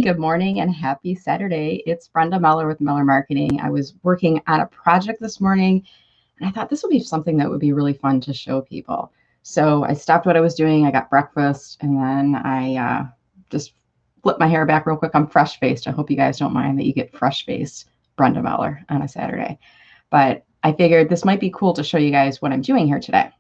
good morning, and happy Saturday. It's Brenda Meller with Meller Marketing. I was working on a project this morning, and I thought this would be something that would be really fun to show people. So I stopped what I was doing. I got breakfast, and then I just flipped my hair back real quick. I'm fresh-faced. I hope you guys don't mind that you get fresh-faced Brenda Meller on a Saturday. But I figured this might be cool to show you guys what I'm doing here today.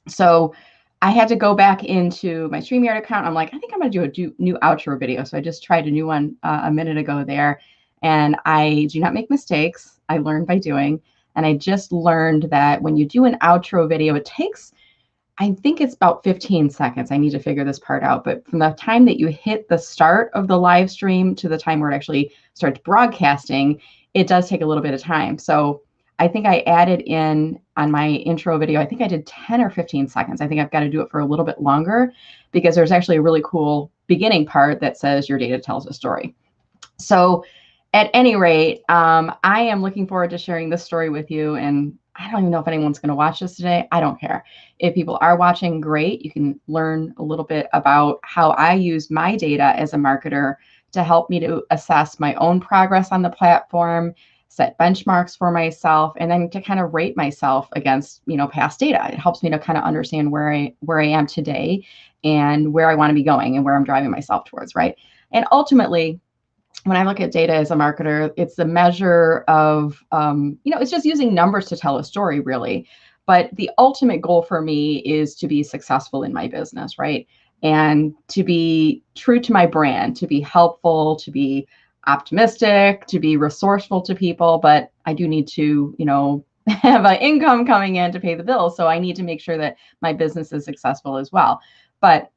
So I had to go back into my StreamYard account. I'm like, I think I'm going to do a new outro video. So I just tried a new one a minute ago there. And I do not make mistakes. I learn by doing. And I just learned that when you do an outro video, it takes, I think it's about 15 seconds. I need to figure this part out. But from the time that you hit the start of the live stream to the time where it actually starts broadcasting, it does take a little bit of time. So I think I added in on my intro video, I think I did 10 or 15 seconds. I think I've got to do it for a little bit longer because there's actually a really cool beginning part that says your data tells a story. So at any rate, I am looking forward to sharing this story with you. And I don't even know if anyone's going to watch this today. I don't care. If people are watching, great. You can learn a little bit about how I use my data as a marketer to help me to assess my own progress on the platform, set benchmarks for myself, and then to kind of rate myself against, past data. It helps me to kind of understand where I am today and where I want to be going and where I'm driving myself towards, right? And ultimately, when I look at data as a marketer, it's the measure of, it's just using numbers to tell a story, really. But the ultimate goal for me is to be successful in my business, right? And to be true to my brand, to be helpful, to be optimistic, to be resourceful to people. But I do need to, have an income coming in to pay the bills. So I need to make sure that my business is successful as well. But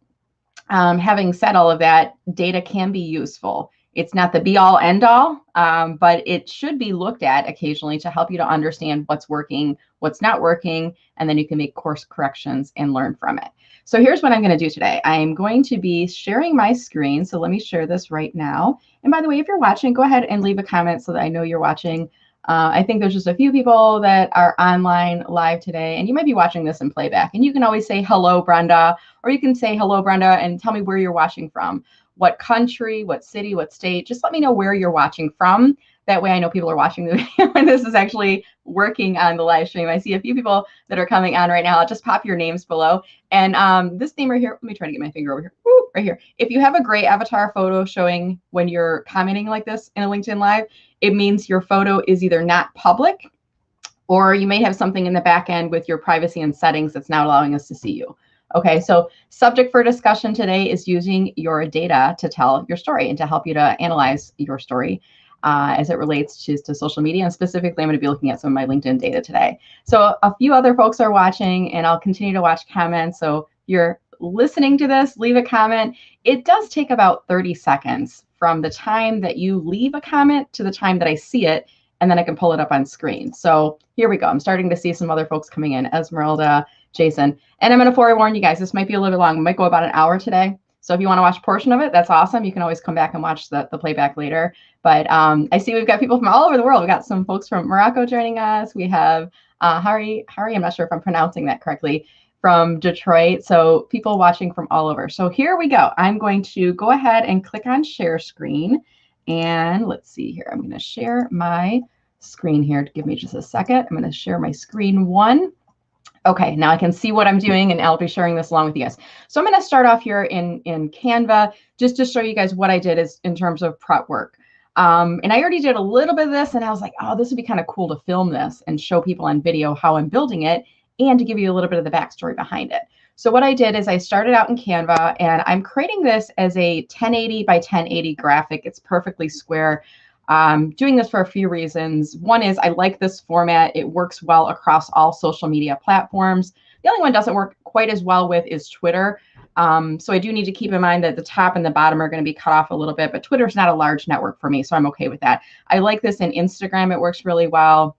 having said all of that, data can be useful. It's not the be all end all, but it should be looked at occasionally to help you to understand what's working, what's not working, and then you can make course corrections and learn from it. So here's what I'm going to do today. I'm going to be sharing my screen. So let me share this right now. And by the way, if you're watching, go ahead and leave a comment so that I know you're watching. I think there's just a few people that are online live today, and you might be watching this in playback. And you can always say, hello, Brenda, or you can say, hello, Brenda, and tell me where you're watching from. What country, what city, what state. Just let me know where you're watching from. That way I know people are watching the video and this is actually working on the live stream. I see a few people that are coming on right now. I'll just pop your names below. And this name right here, let me try to get my finger over here. Woo, right here. If you have a gray avatar photo showing when you're commenting like this in a LinkedIn Live, it means your photo is either not public or you may have something in the back end with your privacy and settings that's not allowing us to see you. Okay, so subject for discussion today is using your data to tell your story and to help you to analyze your story as it relates to social media. And specifically, I'm going to be looking at some of my LinkedIn data today. So a few other folks are watching, and I'll continue to watch comments. So you're listening to this, leave a comment. It does take about 30 seconds from the time that you leave a comment to the time that I see it, and then I can pull it up on screen. So here we go. I'm starting to see some other folks coming in. Esmeralda, Jason. And I'm going to forewarn you guys, this might be a little bit long. It might go about an hour today. So if you want to watch a portion of it, that's awesome. You can always come back and watch the playback later. But I see we've got people from all over the world. We've got some folks from Morocco joining us. We have Hari, I'm not sure if I'm pronouncing that correctly, from Detroit. So people watching from all over. So here we go. I'm going to go ahead and click on share screen. And let's see here. I'm going to share my screen here. Give me just a second. I'm going to share my screen one. Okay, now I can see what I'm doing, and I'll be sharing this along with you guys. So I'm going to start off here in Canva just to show you guys what I did is in terms of prep work. And I already did a little bit of this, and I was like, oh, this would be kind of cool to film this and show people on video how I'm building it and to give you a little bit of the backstory behind it. So what I did is I started out in Canva, and I'm creating this as a 1080 by 1080 graphic. It's perfectly square. Doing this for a few reasons. One is I like this format. It works well across all social media platforms. The only one doesn't work quite as well with is Twitter. So I do need to keep in mind that the top and the bottom are going to be cut off a little bit, but Twitter's not a large network for me, so I'm okay with that. I like this in Instagram. It works really well.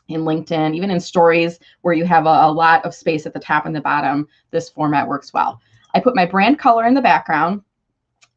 In LinkedIn, even in stories where you have a lot of space at the top and the bottom, this format works well. I put my brand color in the background.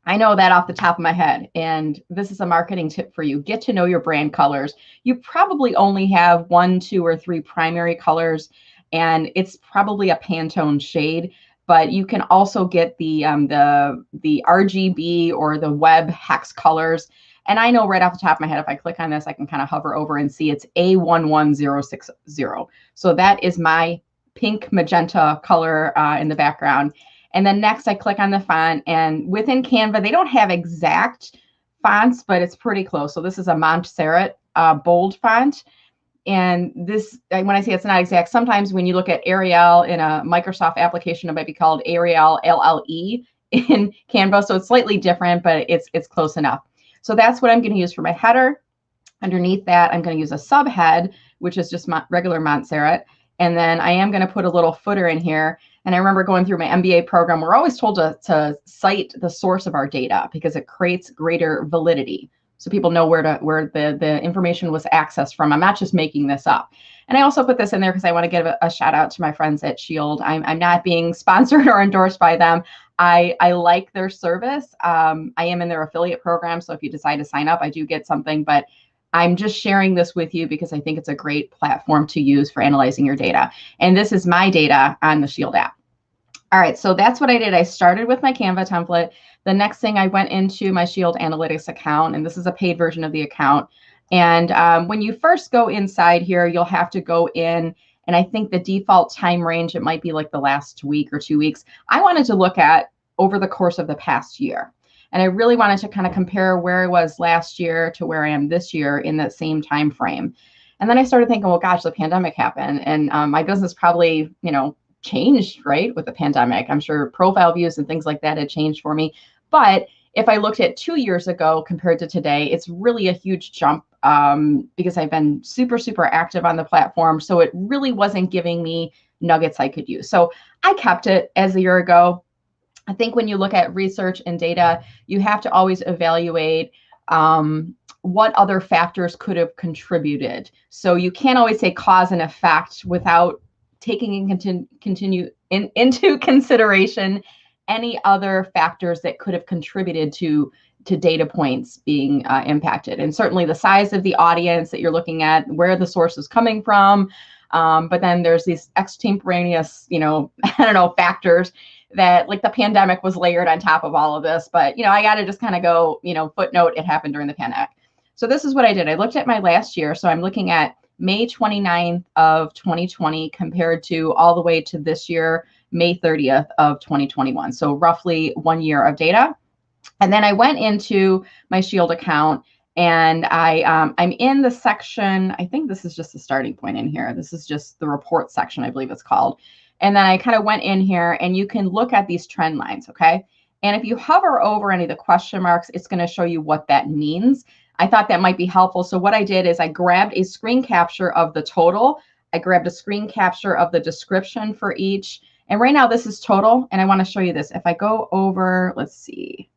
I know that off the top of my head, and this is a marketing tip for you. Get to know your brand colors. You probably only have 1, 2, or 3 primary colors, and it's probably a Pantone shade. but you can also get the RGB or the web hex colors. And I know right off the top of my head, if I click on this, I can kind of hover over and see it's A11060. So that is my pink magenta color in the background. And then next I click on the font, and within Canva, they don't have exact fonts, but it's pretty close. So this is a Montserrat bold font. And this, when I say it's not exact, sometimes when you look at Arial in a Microsoft application, it might be called Arial LLE in Canva. So it's slightly different, but it's close enough. So that's what I'm going to use for my header. Underneath that, I'm going to use a subhead, which is just regular Montserrat. And then I am going to put a little footer in here. And I remember going through my MBA program, we're always told to cite the source of our data because it creates greater validity. So people know where the information was accessed from. I'm not just making this up. And I also put this in there because I want to give a shout out to my friends at Shield. I'm not being sponsored or endorsed by them. I like their service. I am in their affiliate program. So if you decide to sign up, I do get something, but I'm just sharing this with you because I think it's a great platform to use for analyzing your data. And this is my data on the Shield app. All right, so that's what I did. I started with my Canva template. The next thing, I went into my Shield Analytics account, and this is a paid version of the account. And when you first go inside here, you'll have to go in, and I think the default time range, it might be like the last week or 2 weeks. I wanted to look at over the course of the past year. And I really wanted to kind of compare where I was last year to where I am this year in that same time frame. And then I started thinking, well, gosh, the pandemic happened, and my business probably, changed, right, with the pandemic. I'm sure profile views and things like that had changed for me. But if I looked at 2 years ago compared to today, it's really a huge jump because I've been super, super active on the platform. So it really wasn't giving me nuggets I could use. So I kept it as a year ago. I think when you look at research and data, you have to always evaluate what other factors could have contributed. So you can't always say cause and effect without taking into consideration any other factors that could have contributed to data points being impacted. And certainly the size of the audience that you're looking at, where the source is coming from. But then there's these extemporaneous, factors that, like, the pandemic was layered on top of all of this. But, I got to just kind of go, footnote, it happened during the pandemic. So this is what I did. I looked at my last year. So I'm looking at May 29th of 2020 compared to all the way to this year, May 30th of 2021. So roughly 1 year of data. And then I went into my Shield account, and I'm in the section, I think this is just the starting point in here. This is just the report section, I believe it's called. And then I kind of went in here, and you can look at these trend lines, okay? And if you hover over any of the question marks, it's going to show you what that means. I thought that might be helpful. So what I did is I grabbed a screen capture of the total. I grabbed a screen capture of the description for each. And right now this is total, and I want to show you this. If I go over, let's see,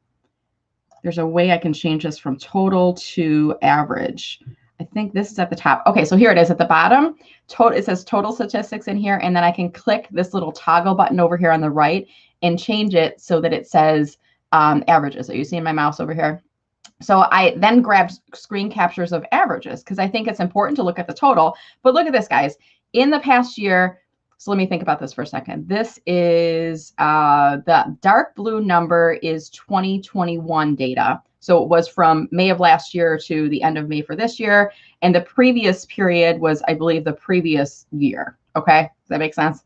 there's a way I can change this from total to average. I think this is at the top. Okay, so here it is at the bottom. It says total statistics in here, and then I can click this little toggle button over here on the right and change it so that it says averages. So you see my mouse over here. So I then grabbed screen captures of averages because I think it's important to look at the total. But look at this, guys. In the past year, so let me think about this for a second. This is the dark blue number is 2021 data. So it was from May of last year to the end of May for this year. And the previous period was, I believe, the previous year. Okay, does that make sense?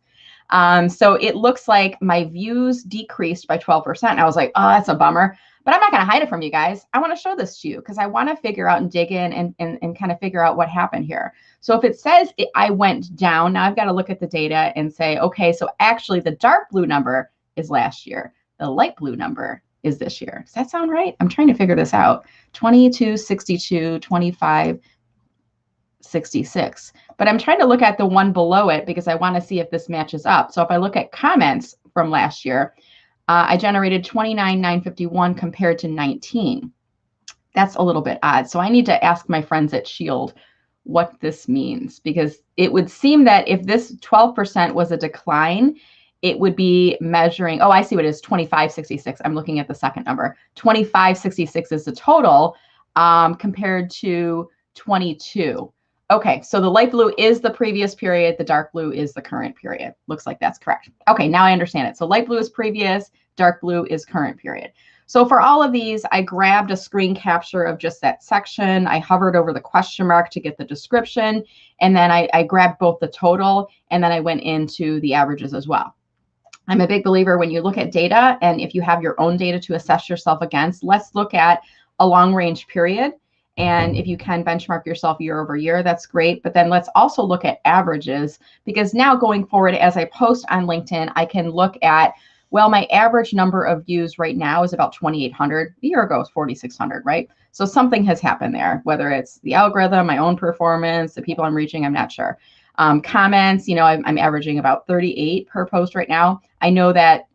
So it looks like my views decreased by 12%. And I was like, oh, that's a bummer. But I'm not going to hide it from you guys. I want to show this to you because I want to figure out and dig in and kind of figure out what happened here. So if it says I went down, now I've got to look at the data and say, okay, so actually the dark blue number is last year. The light blue number is this year. Does that sound right? I'm trying to figure this out. 22, 62, 25, 66. But I'm trying to look at the one below it because I want to see if this matches up. So if I look at comments from last year, I generated 29,951 compared to 19. That's a little bit odd. So I need to ask my friends at Shield what this means, because it would seem that if this 12% was a decline, it would be measuring, oh, I see what it is, 2566. I'm looking at the second number. 2566 is the total compared to 22. Okay, so the light blue is the previous period. The dark blue is the current period. Looks like that's correct. Okay, now I understand it. So light blue is previous, dark blue is current period. So for all of these, I grabbed a screen capture of just that section. I hovered over the question mark to get the description. And then I grabbed both the total and then I went into the averages as well. I'm a big believer when you look at data, and if you have your own data to assess yourself against, let's look at a long range period. And if you can benchmark yourself year over year, that's great. But then let's also look at averages, because now going forward, as I post on LinkedIn, I can look at, well, my average number of views right now is about 2,800. A year ago, it was 4,600, right? So something has happened there, whether it's the algorithm, my own performance, the people I'm reaching, I'm not sure. Comments, you know, I'm averaging about 38 per post right now. I know that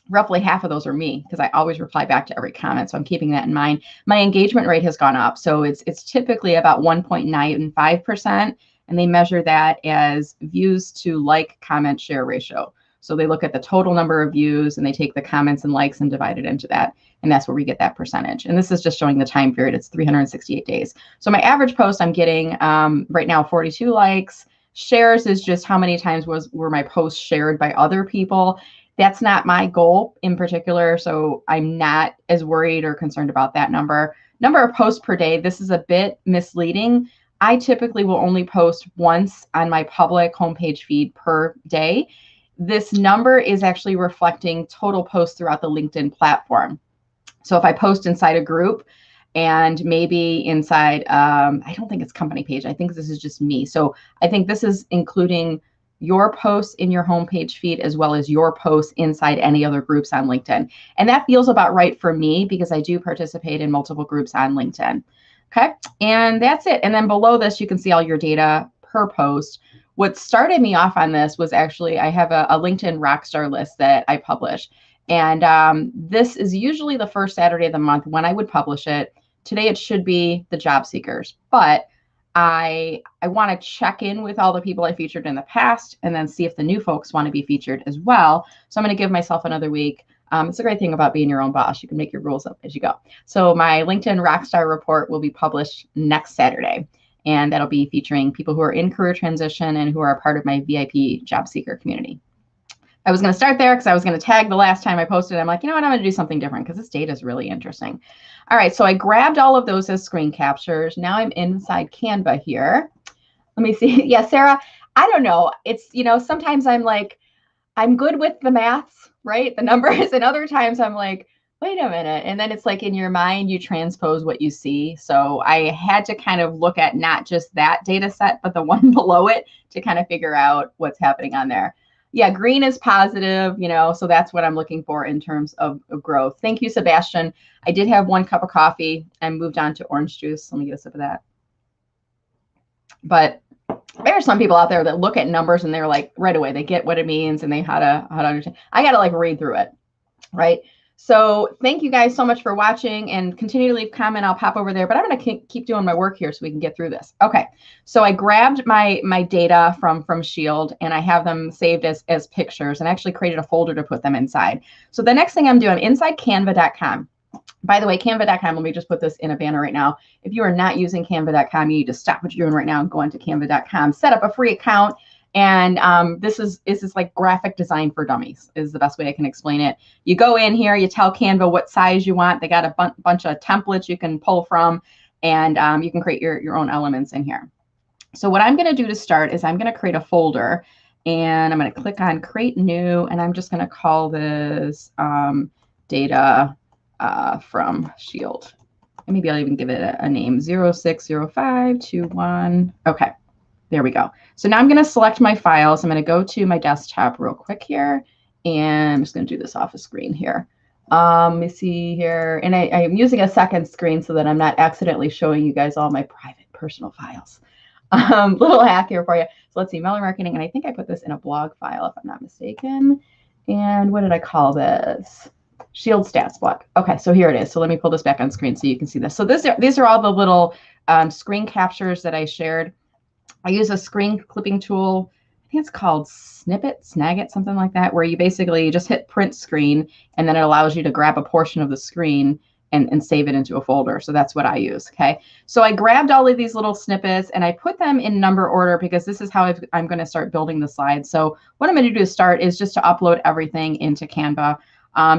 roughly half of those are me because I always reply back to every comment. So I'm keeping that in mind. My engagement rate has gone up. So it's typically about 1.95%. And they measure that as views to like, comment, share ratio. So they look at the total number of views and they take the comments and likes and divide it into that. And that's where we get that percentage. And this is just showing the time period. It's 368 days. So my average post, I'm getting right now 42 likes. Shares is just how many times were my posts shared by other people. That's not my goal in particular, so I'm not as worried or concerned about that number. Number of posts per day, this is a bit misleading. I typically will only post once on my public homepage feed per day. This number is actually reflecting total posts throughout the LinkedIn platform. So if I post inside a group, and maybe inside, I don't think it's company page. I think this is just me. So I think this is including your posts in your homepage feed as well as your posts inside any other groups on LinkedIn. And that feels about right for me because I do participate in multiple groups on LinkedIn. Okay, and that's it. And then below this, you can see all your data per post. What started me off on this was actually I have a LinkedIn Rockstar list that I publish. And this is usually the first Saturday of the month when I would publish it. Today, it should be the job seekers, but I want to check in with all the people I featured in the past and then see if the new folks want to be featured as well. So I'm going to give myself another week. It's a great thing about being your own boss. You can make your rules up as you go. So my LinkedIn Rockstar report will be published next Saturday, and that'll be featuring people who are in career transition and who are a part of my VIP job seeker community. I was going to start there because I was going to tag the last time I posted. I'm like, you know what, I'm going to do something different because this data is really interesting. All right, so I grabbed all of those as screen captures. Now I'm inside Canva here. Let me see. Yeah, Sarah, I don't know. It's, you know, sometimes I'm like, I'm good with the maths, right? The numbers, and other times I'm like, wait a minute. And then it's like in your mind, you transpose what you see. So I had to kind of look at not just that data set, but the one below it to kind of figure out what's happening on there. Yeah, green is positive, you know, so that's what I'm looking for in terms of growth. Thank you, Sebastian. I did have 1 cup of coffee and moved on to orange juice. Let me get a sip of that. But there are some people out there that look at numbers and they're like, right away, they get what it means and they how to understand. I got to like read through it, right? So thank you guys so much for watching, and continue to leave comment. I'll pop over there, but I'm going to keep doing my work here so we can get through this. Okay. So I grabbed my data from Shield and I have them saved as pictures, and actually created a folder to put them inside. So the next thing I'm doing inside canva.com. By the way, canva.com, let me just put this in a banner right now. If you are not using canva.com, you need to stop what you're doing right now and go into canva.com, set up a free account. And this is like graphic design for dummies is the best way I can explain it. You go in here, you tell Canva what size you want. They got a bunch of templates you can pull from, and you can create your own elements in here. So what I'm going to do to start is I'm going to create a folder, and I'm going to click on create new, and I'm just going to call this data from Shield. And maybe I'll even give it a name, 060521. Okay. There we go. So now I'm going to select my files. I'm going to go to my desktop real quick here, and I'm just going to do this off a screen here. Let me see here. And I'm using a second screen so that I'm not accidentally showing you guys all my private personal files. Little hack here for you. So let's see, Mailer Marketing. And I think I put this in a blog file if I'm not mistaken. And what did I call this? Shield Stats blog. Okay, so here it is. So let me pull this back on screen so you can see this. So these are all the little screen captures that I shared. I use a screen clipping tool. I think it's called Snagit, something like that, where you basically just hit print screen, and then it allows you to grab a portion of the screen and save it into a folder. So that's what I use. Okay. So I grabbed all of these little snippets and I put them in number order because this is how I'm going to start building the slides. So what I'm going to do to start is just to upload everything into Canva.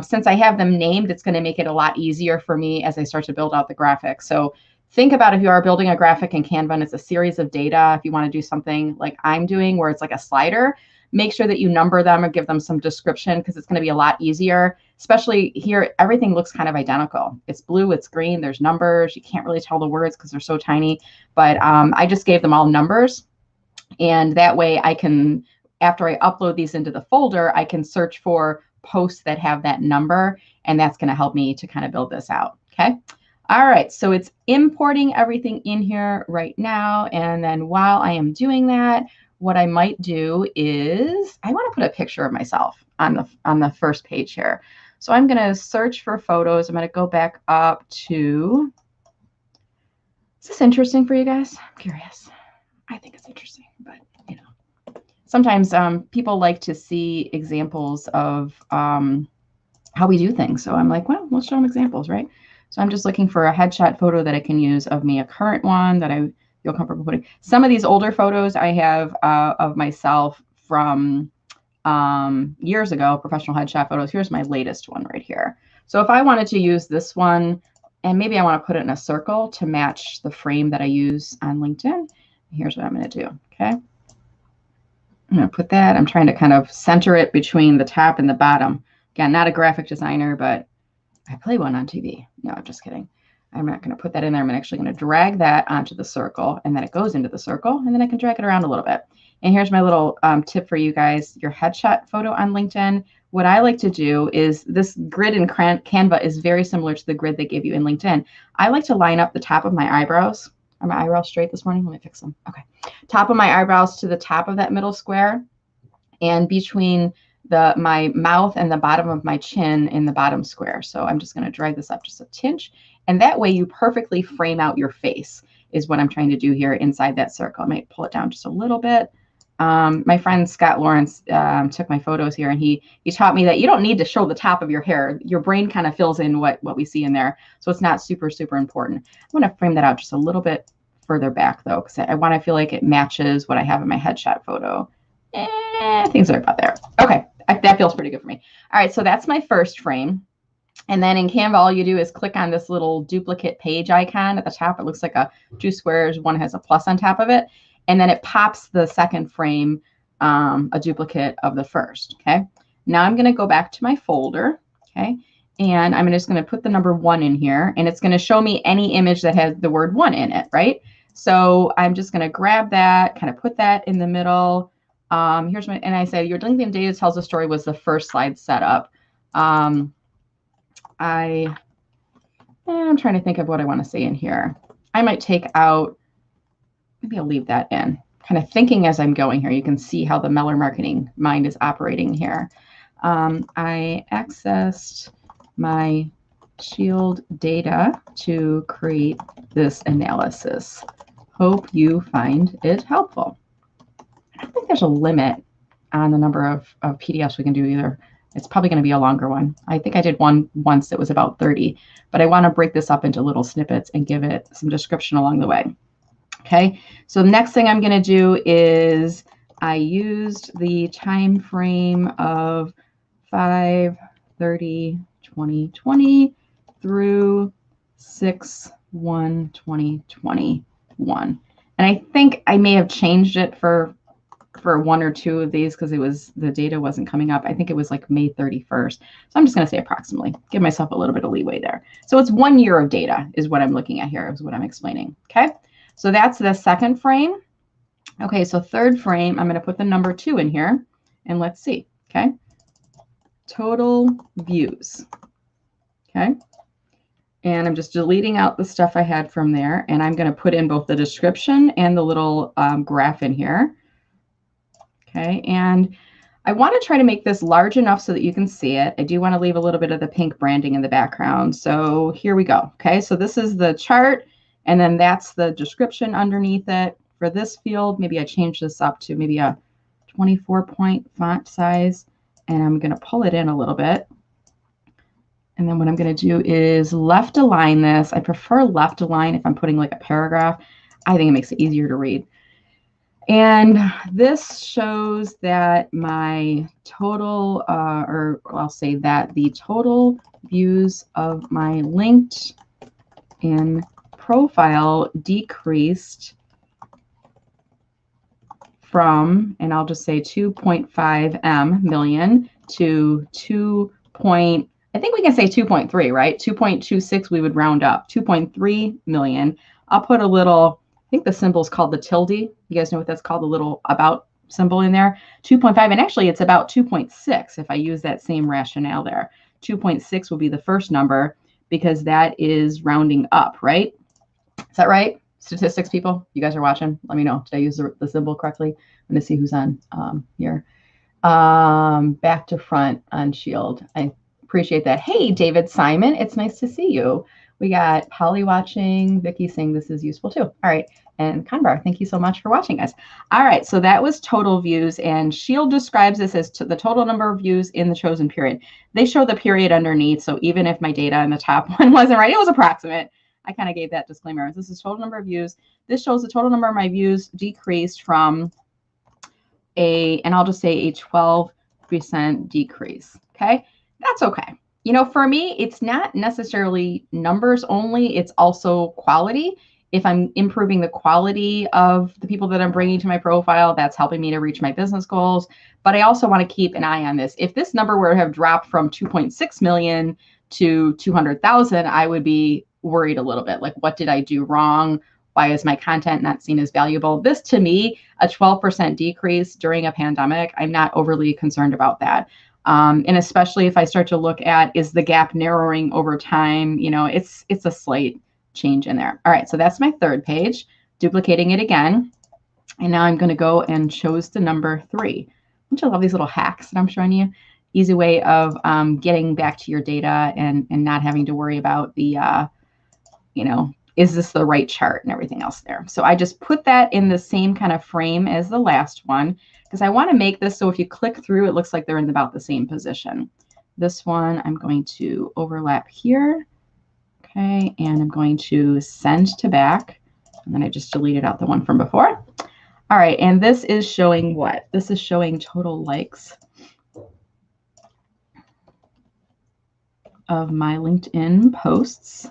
Since I have them named, it's going to make it a lot easier for me as I start to build out the graphics. So think about if you are building a graphic in Canva and it's a series of data, if you want to do something like I'm doing where it's like a slider, make sure that you number them or give them some description because it's going to be a lot easier. Especially here, everything looks kind of identical. It's blue, it's green, there's numbers. You can't really tell the words because they're so tiny. But I just gave them all numbers. And that way I can, after I upload these into the folder, I can search for posts that have that number. And that's going to help me to kind of build this out. Okay. All right, so it's importing everything in here right now. And then while I am doing that, what I might do is I want to put a picture of myself on the first page here. So I'm going to search for photos. I'm going to go back up to, is this interesting for you guys? I'm curious. I think it's interesting, but you know, sometimes people like to see examples of how we do things. So I'm like, well, let's show them examples, right? So I'm just looking for a headshot photo that I can use of me, a current one that I feel comfortable putting. Some of these older photos I have of myself from years ago, professional headshot photos. Here's my latest one right here. So if I wanted to use this one, and maybe I want to put it in a circle to match the frame that I use on LinkedIn, here's what I'm going to do, okay? I'm going to put that. I'm trying to kind of center it between the top and the bottom. Again, not a graphic designer, but I play one on TV. No, I'm just kidding. I'm not going to put that in there. I'm actually going to drag that onto the circle, and then it goes into the circle, and then I can drag it around a little bit. And here's my little tip for you guys. Your headshot photo on LinkedIn, what I like to do is this grid in Canva is very similar to the grid they give you in LinkedIn. I like to line up the top of my eyebrows. Are my eyebrows straight this morning? Let me fix them. Okay. Top of my eyebrows to the top of that middle square, and between my mouth and the bottom of my chin in the bottom square. So I'm just going to drag this up just a tinch. And that way you perfectly frame out your face is what I'm trying to do here inside that circle. I might pull it down just a little bit. My friend Scott Lawrence took my photos here, and he taught me that you don't need to show the top of your hair. Your brain kind of fills in what we see in there. So it's not super, super important. I'm going to frame that out just a little bit further back though, because I want to feel like it matches what I have in my headshot photo. Things are about there. Okay, that feels pretty good for me. All right, so that's my first frame. And then in Canva, all you do is click on this little duplicate page icon at the top. It looks like two squares. One has a plus on top of it. And then it pops the second frame, a duplicate of the first. Okay. Now I'm going to go back to my folder. Okay. And I'm just going to put the number 1 in here. And it's going to show me any image that has the word 1 in it. Right. So I'm just going to grab that, kind of put that in the middle. Here's and I say your LinkedIn data tells a story was the first slide setup. I'm trying to think of what I want to say in here. I might take out, maybe I'll leave that in. Kind of thinking as I'm going here. You can see how the Meller marketing mind is operating here. I accessed my Shield data to create this analysis. Hope you find it helpful. I don't think there's a limit on the number of PDFs we can do either. It's probably going to be a longer one. I think I did one once that was about 30, but I want to break this up into little snippets and give it some description along the way. Okay, so the next thing I'm going to do is I used the time frame of 5/30/2020 through 6/1/2021. And I think I may have changed it for one or two of these because the data wasn't coming up. I think it was like May 31st. So I'm just going to say approximately, give myself a little bit of leeway there. So it's 1 year of data is what I'm looking at here, is what I'm explaining. Okay, so that's the second frame. Okay, so third frame, I'm going to put the number 2 in here, and let's see. Okay, total views. Okay, and I'm just deleting out the stuff I had from there, and I'm going to put in both the description and the little graph in here. Okay, and I want to try to make this large enough so that you can see it. I do want to leave a little bit of the pink branding in the background. So here we go. Okay, so this is the chart, and then that's the description underneath it. For this field, maybe I change this up to maybe a 24-point font size, and I'm going to pull it in a little bit. And then what I'm going to do is left align this. I prefer left align if I'm putting like a paragraph. I think it makes it easier to read. And this shows that my total, or I'll say that the total views of my LinkedIn profile decreased from, and I'll just say 2.5 million to 2. I think we can say 2.3, right? 2.26 we would round up. 2.3 million. I'll put a little, I think the symbol is called the tilde. You guys know what that's called, the little about symbol in there. 2.5, and actually it's about 2.6 if I use that same rationale there. 2.6 will be the first number because that is rounding up, right? Is that right? Statistics people, you guys are watching. Let me know. Did I use the symbol correctly? I'm going to see who's on here. Back to front on Shield. I appreciate that. Hey, David Simon, it's nice to see you. We got Polly watching, Vicky saying this is useful too. All right. And Kanbar, thank you so much for watching, guys. All right. So that was total views, and Shield describes this as the total number of views in the chosen period. They show the period underneath. So even if my data in the top one wasn't right, it was approximate. I kind of gave that disclaimer. This is total number of views. This shows the total number of my views decreased from and I'll just say a 12% decrease. Okay. That's okay. You know, for me, it's not necessarily numbers only. It's also quality. If I'm improving the quality of the people that I'm bringing to my profile, that's helping me to reach my business goals. But I also want to keep an eye on this. If this number were to have dropped from 2.6 million to 200,000, I would be worried a little bit. Like, what did I do wrong? Why is my content not seen as valuable? This, to me, a 12% decrease during a pandemic, I'm not overly concerned about that. And especially if I start to look at, is the gap narrowing over time? You know, it's a slight change in there. All right, so that's my third page, duplicating it again. And now I'm going to go and choose the number 3. Don't you love these little hacks that I'm showing you? Easy way of getting back to your data and not having to worry about the, you know, is this the right chart and everything else there. So I just put that in the same kind of frame as the last one, because I want to make this so if you click through, it looks like they're in about the same position. This one, I'm going to overlap here. Okay, and I'm going to send to back. And then I just deleted out the one from before. All right, and this is showing what? This is showing total likes of my LinkedIn posts.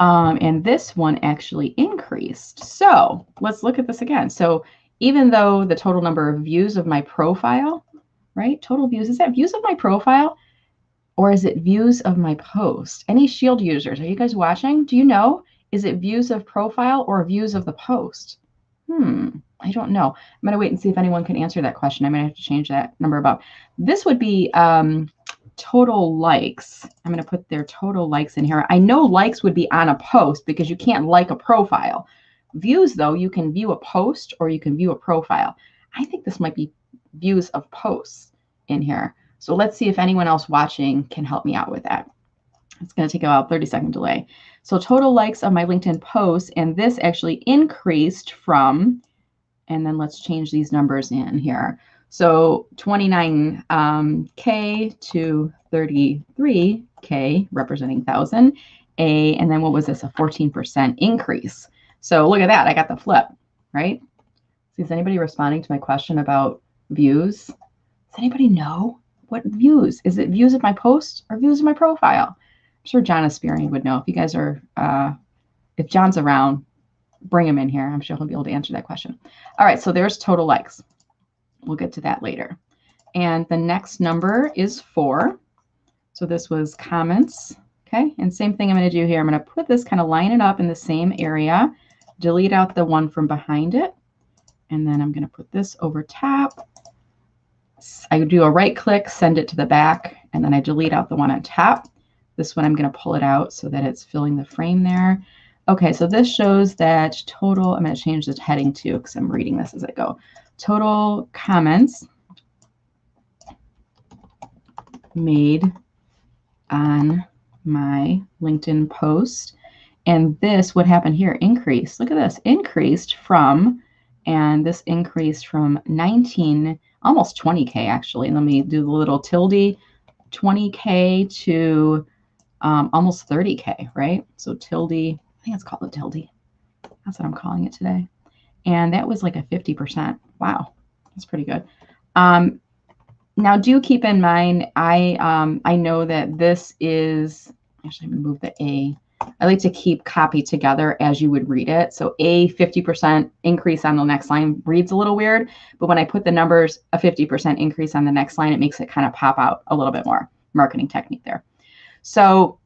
And this one actually increased. So let's look at this again. So even though the total number of views of my profile, right? Total views, is that views of my profile or is it views of my post? Any Shield users, are you guys watching? Do you know? Is it views of profile or views of the post? I don't know. I'm going to wait and see if anyone can answer that question. I might have to change that number about. This would be total likes. I'm going to put their total likes in here. I know likes would be on a post because you can't like a profile. Views, though, you can view a post or you can view a profile. I think this might be views of posts in here. So let's see if anyone else watching can help me out with that. It's going to take about 30-second delay. So total likes of my LinkedIn posts, and this actually increased from, and then let's change these numbers in here. So 29K to 33K, representing 1,000. And then what was this? A 14% increase. So look at that. I got the flip, right? So is anybody responding to my question about views? Does anybody know what views? Is it views of my post or views of my profile? I'm sure John Aspiring would know. If you guys are, if John's around, bring him in here. I'm sure he'll be able to answer that question. All right, so there's total likes. We'll get to that later. And the next number is 4. So this was comments. Okay, and same thing I'm going to do here. I'm going to put this, kind of line it up in the same area, delete out the one from behind it, and then I'm going to put this over top. I do a right click, send it to the back, and then I delete out the one on top. This one I'm going to pull it out so that it's filling the frame there. Okay, so this shows that total, I'm going to change the heading too because I'm reading this as I go. Total comments made on my LinkedIn post. And this, what happened here, increased. Look at this, increased from, and this increased from 19 almost 20K actually. Let me do the little tilde, 20K to almost 30K, right? So tilde, I think it's called a tilde. That's what I'm calling it today. And that was like a 50%. Wow, that's pretty good. Now do keep in mind, I know that this is, actually I'm gonna move the A. I like to keep copy together as you would read it. So a 50% increase on the next line reads a little weird, but when I put the numbers, a 50% increase on the next line, it makes it kind of pop out a little bit more. Marketing technique there. So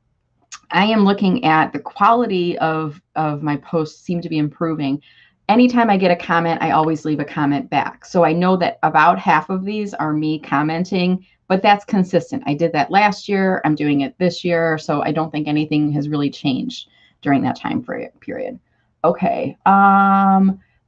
I am looking at the quality of my posts seem to be improving. Anytime I get a comment, I always leave a comment back. So I know that about half of these are me commenting, but that's consistent. I did that last year. I'm doing it this year. So I don't think anything has really changed during that time period. Okay.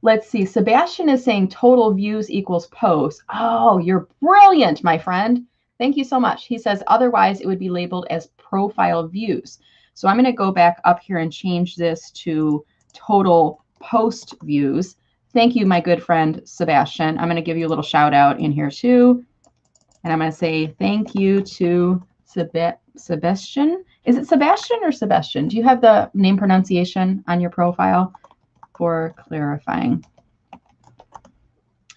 Let's see. Sebastian is saying total views equals posts. Oh, you're brilliant, my friend. Thank you so much. He says, otherwise it would be labeled as profile views. So I'm going to go back up here and change this to total post views. Thank you, my good friend, Sebastian. I'm going to give you a little shout out in here too. And I'm going to say thank you to Sebastian. Is it Sebastian or Sebastian? Do you have the name pronunciation on your profile for clarifying?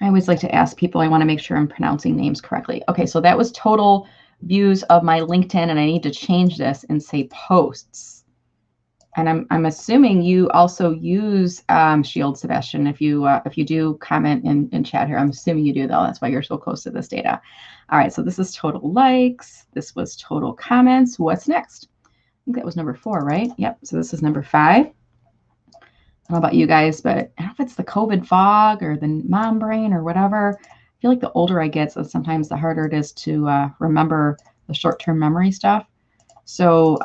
I always like to ask people, I want to make sure I'm pronouncing names correctly. Okay, so that was total views of my LinkedIn, and I need to change this and say posts. And I'm assuming you also use Shield, Sebastian. If you do comment in chat here, I'm assuming you do though. That's why you're so close to this data. All right, so this is total likes. This was total comments. What's next? I think that was number 4, right? Yep. So this is number 5. I don't know about you guys, but I don't know if it's the COVID fog or the mom brain or whatever. I feel like the older I get, so sometimes the harder it is to remember the short-term memory stuff. So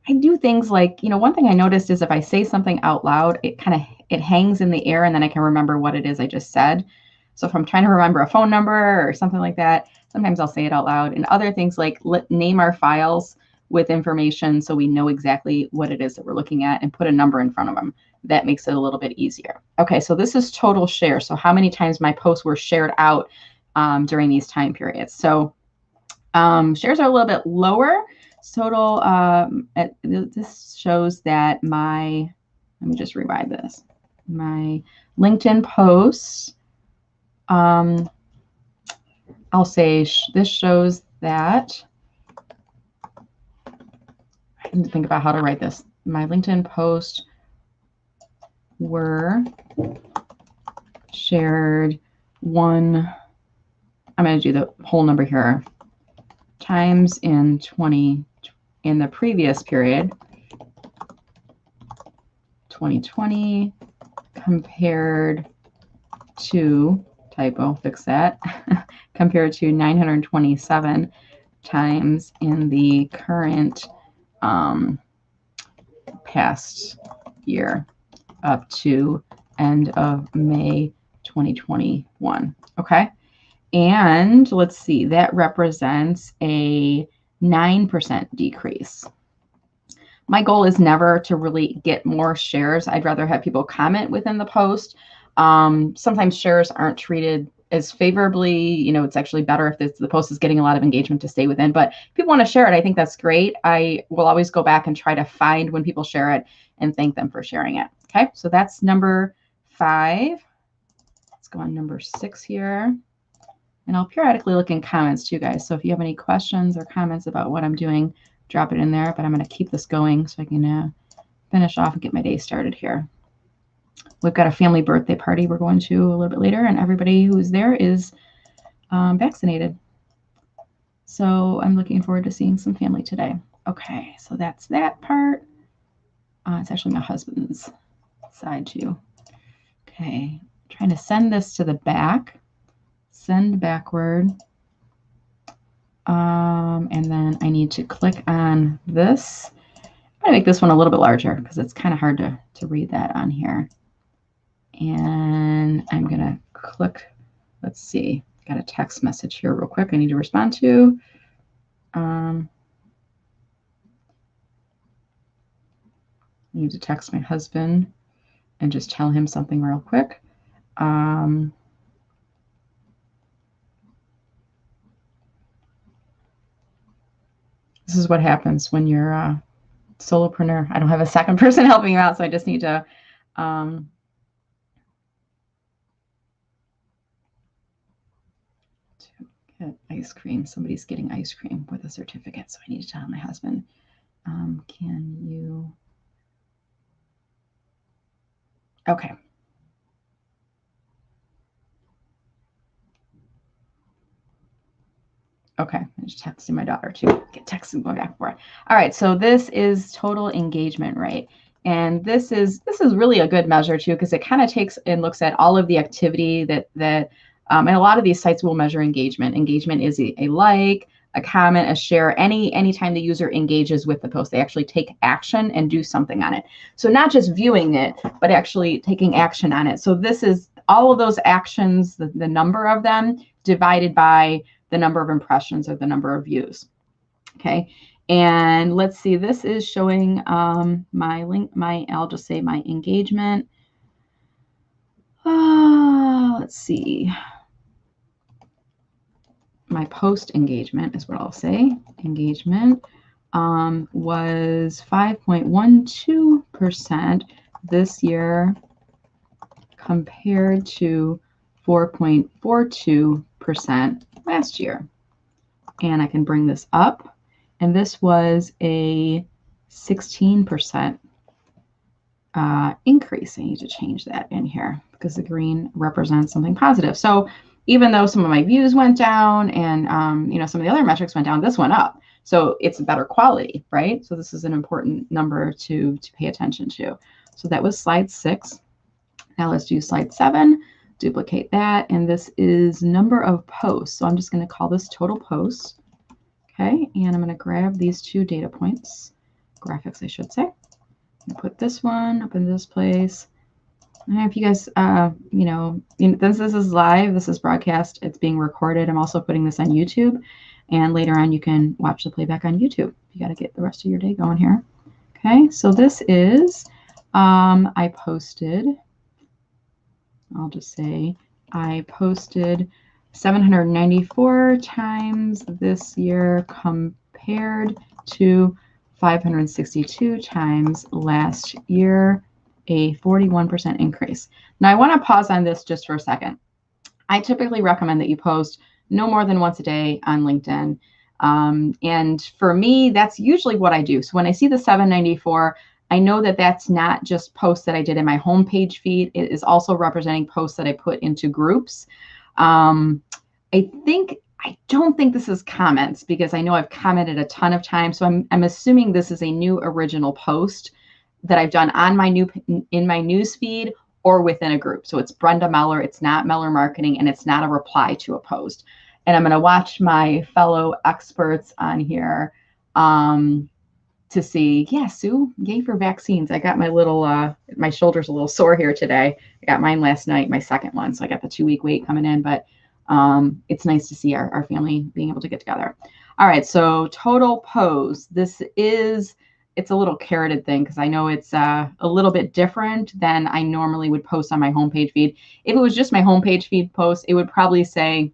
I do things like, one thing I noticed is if I say something out loud, it hangs in the air and then I can remember what it is I just said. So if I'm trying to remember a phone number or something like that, sometimes I'll say it out loud. And other things like name our files with information so we know exactly what it is that we're looking at and put a number in front of them. That makes it a little bit easier. Okay, so this is total share. So how many times my posts were shared out during these time periods. So shares are a little bit lower. Total, this shows that let me just rewind this. My LinkedIn posts, I'll say this shows that, I need to think about how to write this. My LinkedIn posts were shared I'm going to do the whole number here, times in the previous period, 2020, compared to, typo, fix that, compared to 927 times in the current past year up to end of May 2021. Okay. And let's see, that represents a 9% decrease. My goal is never to really get more shares. I'd rather have people comment within the post. Sometimes shares aren't treated as favorably. It's actually better if the post is getting a lot of engagement to stay within. But if people want to share it, I think that's great. I will always go back and try to find when people share it and thank them for sharing it. Okay, so that's number 5. Let's go on number 6 here. And I'll periodically look in comments too, guys. So if you have any questions or comments about what I'm doing, drop it in there. But I'm going to keep this going so I can finish off and get my day started here. We've got a family birthday party we're going to a little bit later, and everybody who's there is vaccinated. So I'm looking forward to seeing some family today. Okay, so that's that part. It's actually my husband's side too. Okay, trying to send this to the back. Send backward. And then I need to click on this. I'm going to make this one a little bit larger because it's kind of hard to read that on here. And I'm going to click, let's see, got a text message here real quick I need to respond to. I need to text my husband and just tell him something real quick. This is what happens when you're a solopreneur. I don't have a second person helping you out, so I just need to get ice cream. Somebody's getting ice cream with a certificate, so I need to tell my husband, can you? Okay. Okay, I just texted my daughter to get texting going back and forth. All right, so this is total engagement rate. And this is really a good measure too, because it kind of takes and looks at all of the activity that and a lot of these sites will measure engagement. Engagement is a like, a comment, a share, anytime the user engages with the post, they actually take action and do something on it. So not just viewing it, but actually taking action on it. So this is all of those actions, the number of them divided by the number of impressions or the number of views. Okay. And let's see, this is showing I'll just say my engagement. Let's see. My post engagement is what I'll say. Engagement was 5.12% this year compared to 4.42% last year. And I can bring this up. And this was a 16% increase. I need to change that in here because the green represents something positive. So even though some of my views went down and some of the other metrics went down, this went up. So it's better quality, right? So this is an important number to pay attention to. So that was slide 6. Now let's do slide 7. Duplicate that, and this is number of posts. So I'm just going to call this total posts. Okay, and I'm going to grab these 2 data points, graphics, I should say. And put this one up in this place. And if you guys, this is live, this is broadcast, it's being recorded. I'm also putting this on YouTube, and later on you can watch the playback on YouTube. You got to get the rest of your day going here. Okay, so this is, I posted. I'll just say I posted 794 times this year compared to 562 times last year, a 41% increase. Now I want to pause on this just for a second. I typically recommend that you post no more than once a day on LinkedIn. And for me, that's usually what I do. So when I see the 794, I know that that's not just posts that I did in my homepage feed. It is also representing posts that I put into groups. I don't think this is comments because I know I've commented a ton of times. So I'm assuming this is a new original post that I've done on in my news feed or within a group. So it's Brenda Meller. It's not Meller Marketing, and it's not a reply to a post. And I'm going to watch my fellow experts on here to see, yeah, Sue, yay for vaccines. I got my little, my shoulder's a little sore here today. I got mine last night, my second one. So I got the 2-week wait coming in, but it's nice to see our family being able to get together. All right, so total posts. It's a little carroted thing because I know it's a little bit different than I normally would post on my homepage feed. If it was just my homepage feed post, it would probably say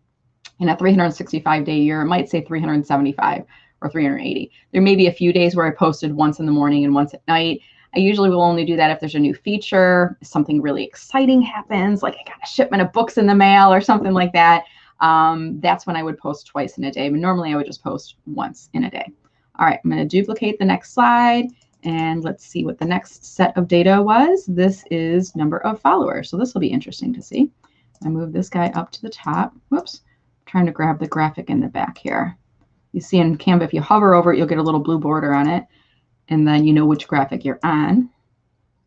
in a 365-day year, it might say 375 or 380. There may be a few days where I posted once in the morning and once at night. I usually will only do that if there's a new feature, something really exciting happens, like I got a shipment of books in the mail or something like that. That's when I would post twice in a day, but normally I would just post once in a day. All right, I'm going to duplicate the next slide, and let's see what the next set of data was. This is number of followers, so this will be interesting to see. I move this guy up to the top. Whoops, I'm trying to grab the graphic in the back here. You see in Canva, if you hover over it, you'll get a little blue border on it, and then you know which graphic you're on.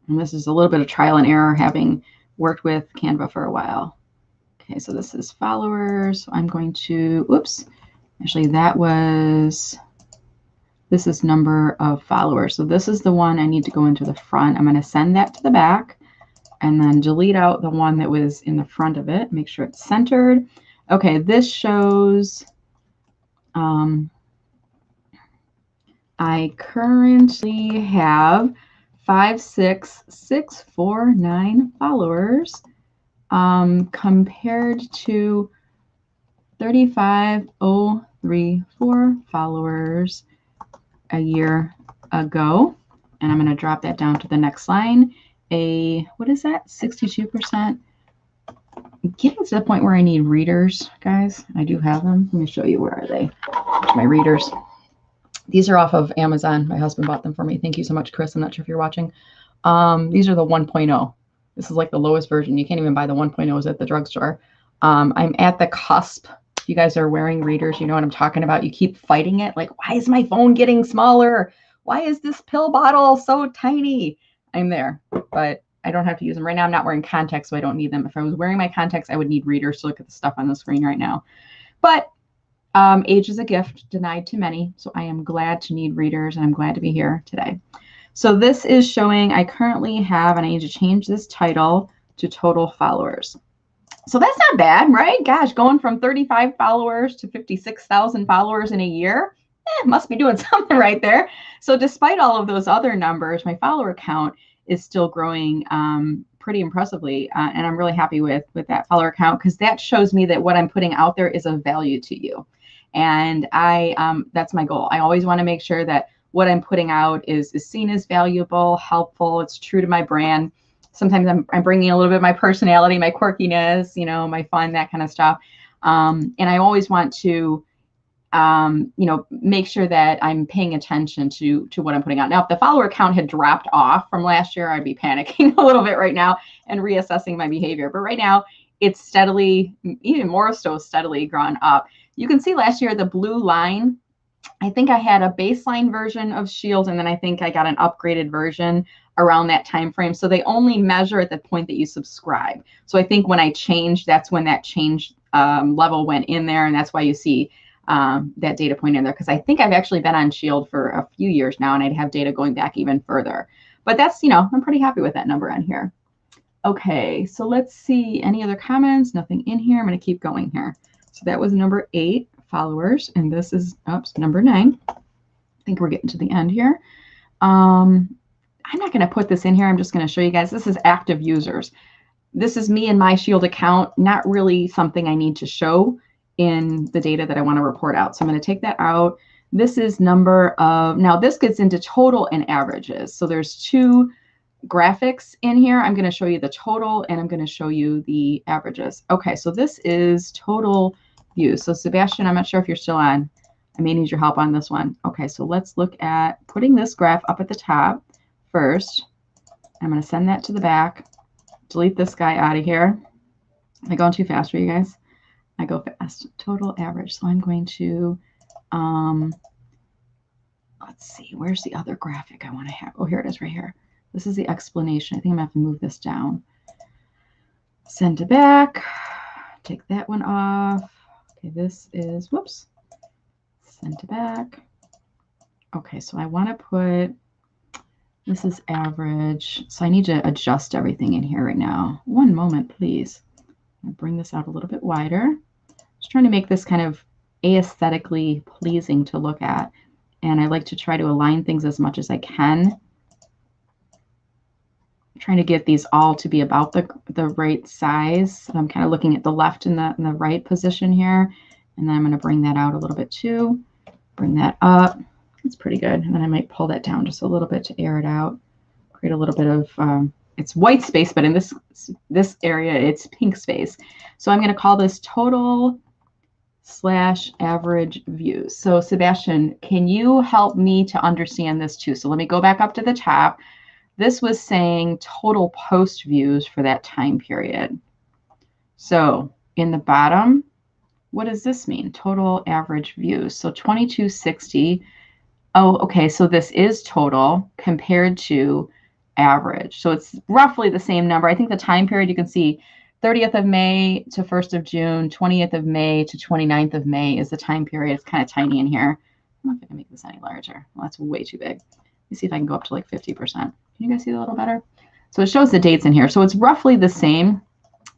And this is a little bit of trial and error, having worked with Canva for a while. Okay, so this is followers. So I'm going to, whoops, actually this is number of followers. So this is the one I need to go into the front. I'm going to send that to the back and then delete out the one that was in the front of it. Make sure it's centered. Okay, this shows I currently have 56649 followers compared to 35034 followers a year ago. And I'm going to drop that down to the next line. What is that? 62%. Getting to the point where I need readers, guys. I do have them. Let me show you. Where are they? My readers. These are off of Amazon. My husband bought them for me. Thank you so much, Chris. I'm not sure if you're watching. These are the 1.0. This is like the lowest version. You can't even buy the 1.0s at the drugstore. I'm at the cusp. If you guys are wearing readers, you know what I'm talking about. You keep fighting it. Like, why is my phone getting smaller? Why is this pill bottle so tiny? I'm there, but I don't have to use them. Right now, I'm not wearing contacts, so I don't need them. If I was wearing my contacts, I would need readers to look at the stuff on the screen right now. But age is a gift denied to many, so I am glad to need readers, and I'm glad to be here today. So this is showing I currently have, and I need to change this title to total followers. So that's not bad, right? Gosh, going from 35 followers to 56,000 followers in a year, must be doing something right there. So despite all of those other numbers, my follower count is still growing pretty impressively. And I'm really happy with that follower count, because that shows me that what I'm putting out there is of value to you. And that's my goal. I always want to make sure that what I'm putting out is seen as valuable, helpful. It's true to my brand. Sometimes I'm bringing a little bit of my personality, my quirkiness, you know, my fun, that kind of stuff. And I always want to you know, make sure that I'm paying attention to what I'm putting out. Now, if the follower count had dropped off from last year, I'd be panicking a little bit right now and reassessing my behavior. But right now, it's steadily, even more so steadily gone up. You can see last year, the blue line, I think I had a baseline version of Shield, and then I think I got an upgraded version around that time frame. So they only measure at the point that you subscribe. So I think when I changed, that's when that change level went in there, and that's why you see that data point in there, because I think I've actually been on Shield for a few years now, and I'd have data going back even further. But that's, you know, I'm pretty happy with that number on here. Okay, so let's see any other comments. Nothing in here. I'm going to keep going here. So that was number 8 followers, and this is number 9. I think we're getting to the end here. I'm not going to put this in here. I'm just going to show you guys. This is active users. This is me and my Shield account, not really something I need to show in the data that I want to report out. So I'm going to take that out. This is number of, now this gets into total and averages. So there's 2 graphics in here. I'm going to show you the total, and I'm going to show you the averages. Okay, so this is total views. So Sebastian, I'm not sure if you're still on. I may need your help on this one. Okay, so let's look at putting this graph up at the top first. I'm going to send that to the back. Delete this guy out of here. Am I going too fast for you guys? I go fast. Total average. So I'm going to, let's see, where's the other graphic I want to have? Oh, here it is right here. This is the explanation. I think I'm going to have to move this down. Send to back. Take that one off. Okay, this is, whoops. Send to back. Okay, so I want to put, this is average. So I need to adjust everything in here right now. One moment, please. I'll bring this out a little bit wider. Just trying to make this kind of aesthetically pleasing to look at. And I like to try to align things as much as I can. I'm trying to get these all to be about the right size. So I'm kind of looking at the left and the right position here. And then I'm going to bring that out a little bit too. Bring that up. It's pretty good. And then I might pull that down just a little bit to air it out. Create a little bit of, it's white space, but in this area, it's pink space. So I'm going to call this total / average views. So Sebastian, can you help me to understand this too? So let me go back up to the top. This was saying total post views for that time period. So in the bottom, what does this mean? Total average views. So 2260. Oh, okay. So this is total compared to average. So it's roughly the same number. I think the time period you can see 30th of May to 1st of June, 20th of May to 29th of May is the time period. It's kind of tiny in here. I'm not going to make this any larger. Well, that's way too big. Let me see if I can go up to like 50%. Can you guys see that a little better? So it shows the dates in here. So it's roughly the same.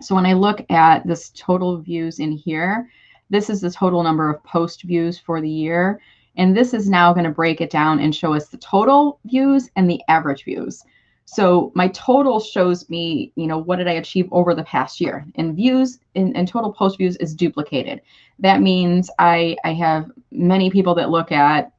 So when I look at this total views in here, this is the total number of post views for the year. And this is now going to break it down and show us the total views and the average views. So my total shows me, you know, what did I achieve over the past year? And views and total post views is duplicated. That means I have many people that look at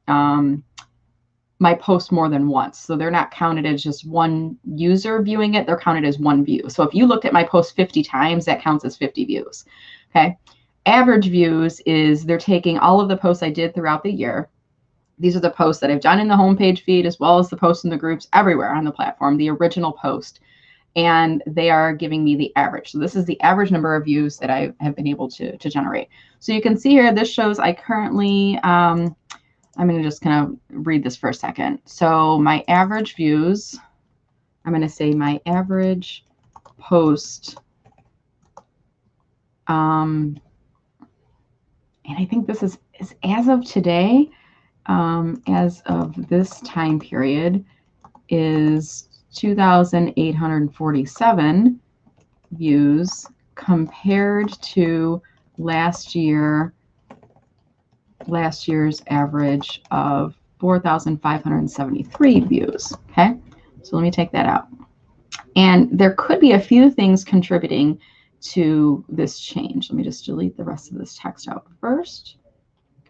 my post more than once. So they're not counted as just one user viewing it. They're counted as one view. So if you looked at my post 50 times, that counts as 50 views. Okay. Average views is they're taking all of the posts I did throughout the year. These are the posts that I've done in the homepage feed, as well as the posts in the groups everywhere on the platform, the original post. And they are giving me the average. So this is the average number of views that I have been able to generate. So you can see here, this shows I currently, I'm going to just kind of read this for a second. So my average views, I'm going to say my average post, and I think this is as of today, as of this time period, is 2,847 views compared to last year's average of 4,573 views. Okay, so let me take that out. And there could be a few things contributing to this change. Let me just delete the rest of this text out first.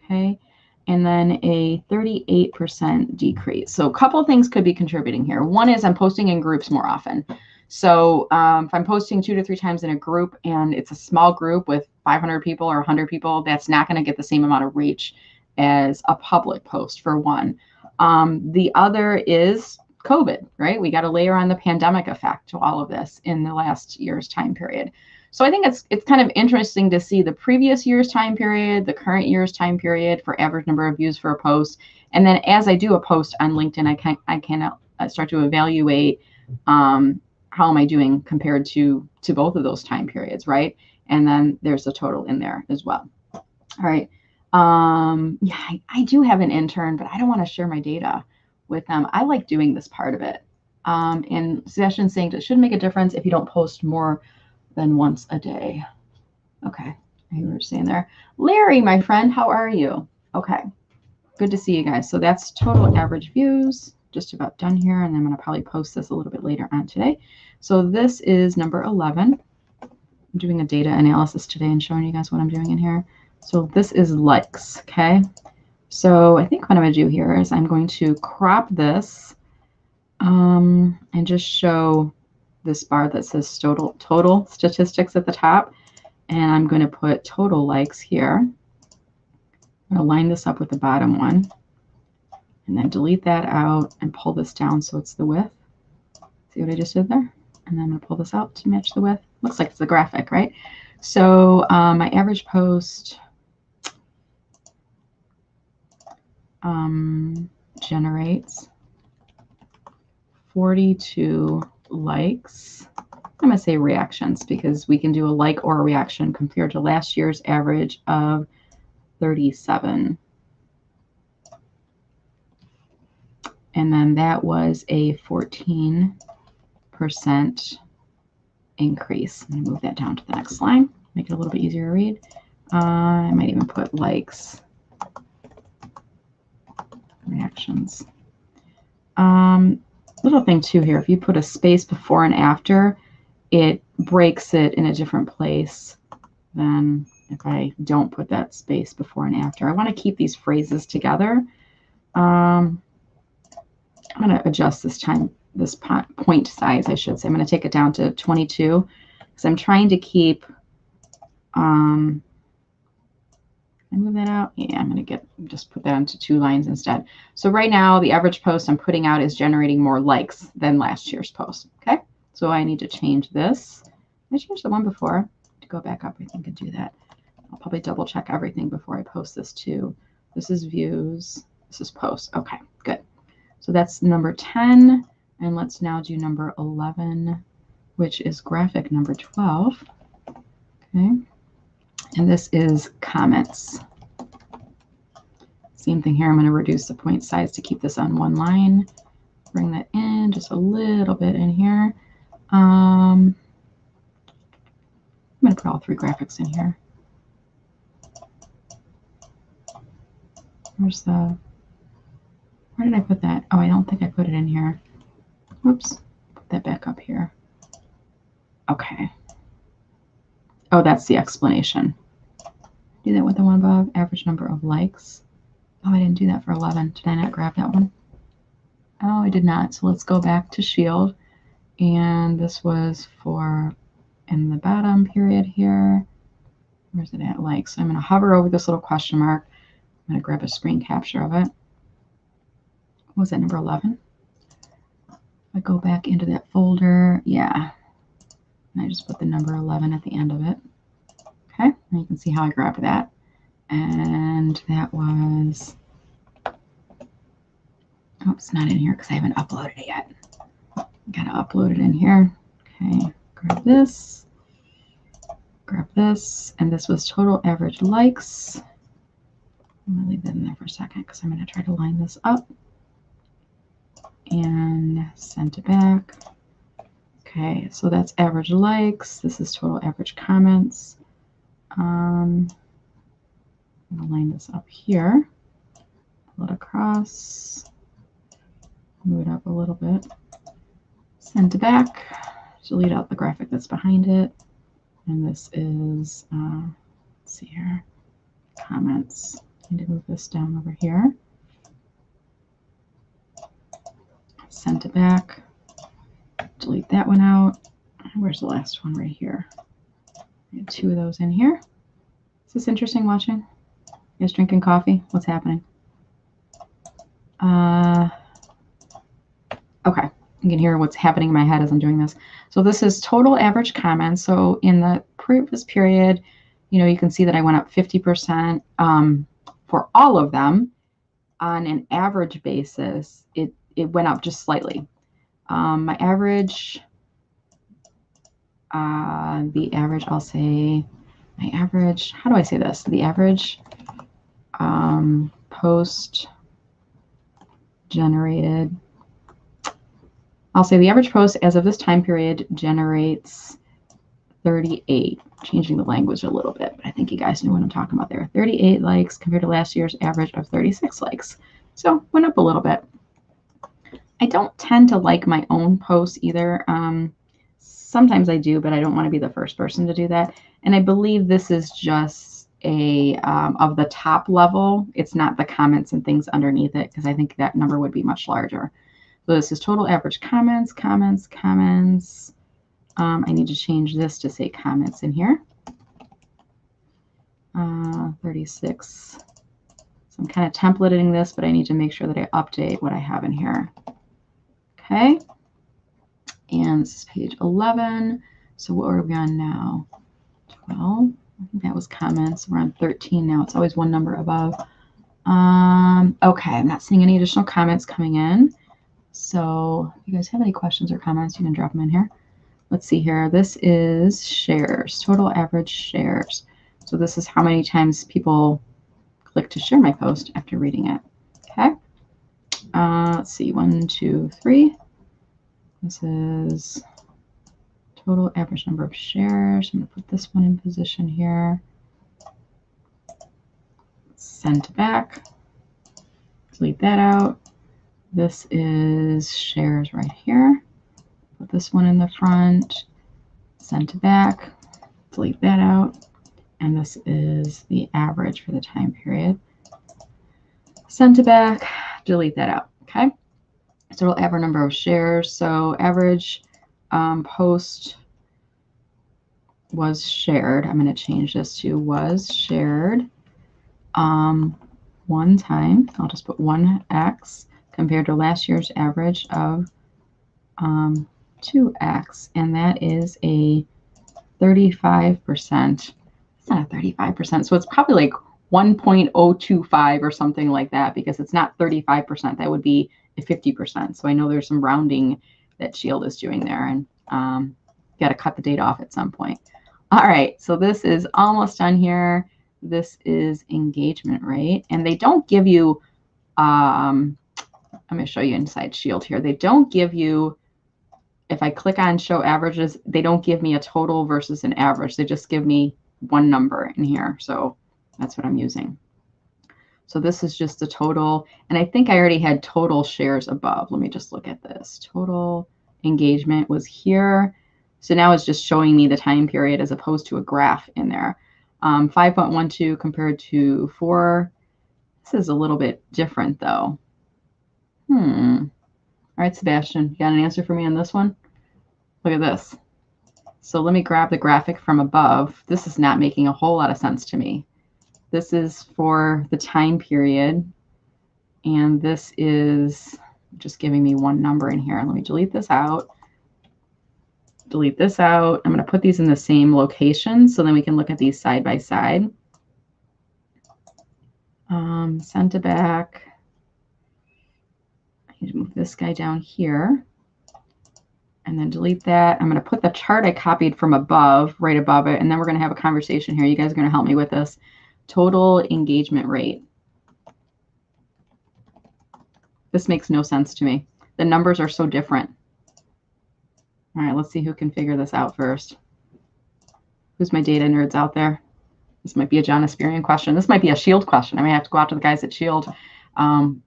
Okay, and then a 38% decrease. So a couple of things could be contributing here. One is I'm posting in groups more often. So if I'm posting 2 to 3 times in a group and it's a small group with 500 people or 100 people, that's not going to get the same amount of reach as a public post, for one. The other is COVID, right? We got to layer on the pandemic effect to all of this in the last year's time period. So I think it's kind of interesting to see the previous year's time period, the current year's time period for average number of views for a post. And then as I do a post on LinkedIn, I can start to evaluate how am I doing compared to both of those time periods, right? And then there's a total in there as well. All right. Yeah, I do have an intern, but I don't want to share my data with them. I like doing this part of it. And Sebastian's saying it should make a difference if you don't post more than once a day. Okay, I hear what you're saying there. Larry, my friend, how are you? Okay, good to see you guys. So that's total average views, just about done here. And I'm going to probably post this a little bit later on today. So this is number 11. I'm doing a data analysis today and showing you guys what I'm doing in here. So this is likes, okay? So I think what I'm going to do here is I'm going to crop this and just show this bar that says total statistics at the top. And I'm going to put total likes here. I'm going to line this up with the bottom one. And then delete that out and pull this down so it's the width. See what I just did there? And then I'm going to pull this out to match the width. Looks like it's a graphic, right? So my average post generates 42 likes. I'm going to say reactions because we can do a like or a reaction compared to last year's average of 37. And then that was a 14% increase. I'm going to move that down to the next line, make it a little bit easier to read. I might even put likes, reactions. Little thing too here, if you put a space before and after, it breaks it in a different place than if I don't put that space before and after. I want to keep these phrases together. I'm going to adjust this point size, I should say. I'm going to take it down to 22 because I'm trying to keep, can I move that out? Yeah, I'm going to just put that onto 2 lines instead. So right now, the average post I'm putting out is generating more likes than last year's post. Okay, so I need to change this. I changed the one before. To go back up, I think, and do that. I'll probably double check everything before I post this too. This is views. This is posts. Okay, good. So that's number 10. And let's now do number 11, which is graphic number 12. Okay. And this is comments. Same thing here. I'm going to reduce the point size to keep this on one line. Bring that in just a little bit in here. I'm going to put all 3 graphics in here. Where did I put that? Oh, I don't think I put it in here. Whoops. Put that back up here. Okay. Oh, that's the explanation. Do that with the one above. Average number of likes. Oh, I didn't do that for 11. Did I not grab that one? Oh, I did not. So let's go back to Shield. And this was for in the bottom period here. Where's it at? Like, so I'm going to hover over this little question mark. I'm going to grab a screen capture of it. What was that, number 11? I go back into that folder. Yeah. And I just put the number 11 at the end of it. Okay. And you can see how I grabbed that. And that was, oops, not in here because I haven't uploaded it yet. Got to upload it in here. Okay. Grab this. Grab this. And this was total average likes. I'm going to leave that in there for a second because I'm going to try to line this up. And send it back. Okay, so that's average likes. This is total average comments. I'm going to line this up here. Pull it across. Move it up a little bit. Send it back. Delete out the graphic that's behind it. And this is, let's see here, comments. I need to move this down over here. Send it back. Delete that one out. Where's the last one? Right here. I have 2 of those in here. Is this interesting watching? You guys drinking coffee? What's happening? Okay, you can hear what's happening in my head as I'm doing this. So this is total average comments. So in the previous period, you can see that I went up 50% for all of them. On an average basis, it went up just slightly. My average, the average, I'll say, my average, how do I say this? The average post generated, I'll say the average post as of this time period generates 38, changing the language a little bit, but I think you guys know what I'm talking about there. 38 likes compared to last year's average of 36 likes. So went up a little bit. I don't tend to like my own posts either. Sometimes I do, but I don't want to be the first person to do that. And I believe this is just a of the top level. It's not the comments and things underneath it because I think that number would be much larger. So this is total average comments, comments, comments. I need to change this to say comments in here. 36. So I'm kind of templating this, but I need to make sure that I update what I have in here. Okay. And this is page 11. So what are we on now? 12. I think that was comments. We're on 13 now. It's always one number above. Okay, I'm not seeing any additional comments coming in. So if you guys have any questions or comments, you can drop them in here. Let's see here. This is shares, total average shares. So this is how many times people click to share my post after reading it. Okay. Let's see, 1, 2, 3. This is total average number of shares. I'm going to put this one in position here. Send back. Delete that out. This is shares right here. Put this one in the front. Send to back. Delete that out. And this is the average for the time period. Send to back. Delete that out. Okay. So total average number of shares. So average post was shared. I'm going to change this to was shared one time. I'll just put 1x compared to last year's average of 2x. And that is a 35%. It's not a 35%. So it's probably like 1.025 or something like that because it's not 35%. That would be a 50%. So I know there's some rounding that Shield is doing there, and got to cut the data off at some point. All right, so this is almost done here. This is engagement rate, and they don't give you, I'm going to show you inside Shield here. They don't give you, if I click on show averages, they don't give me a total versus an average. They just give me one number in here. So that's what I'm using. So this is just the total. And I think I already had total shares above. Let me just look at this. Total engagement was here. So now it's just showing me the time period as opposed to a graph in there. 5.12 compared to 4. This is a little bit different though. All right, Sebastian, you got an answer for me on this one? Look at this. So let me grab the graphic from above. This is not making a whole lot of sense to me. This is for the time period, and this is just giving me one number in here. Let me delete this out. Delete this out. I'm going to put these in the same location so then we can look at these side by side. Send to back. I need to move this guy down here and then delete that. I'm going to put the chart I copied from above, right above it, and then we're going to have a conversation here. You guys are going to help me with this. Total engagement rate. This makes no sense to me. The numbers are so different. All right, let's see who can figure this out first. Who's my data nerds out there? This might be a John Asperian question. This might be a Shield question. I may have to go out to the guys at Shield.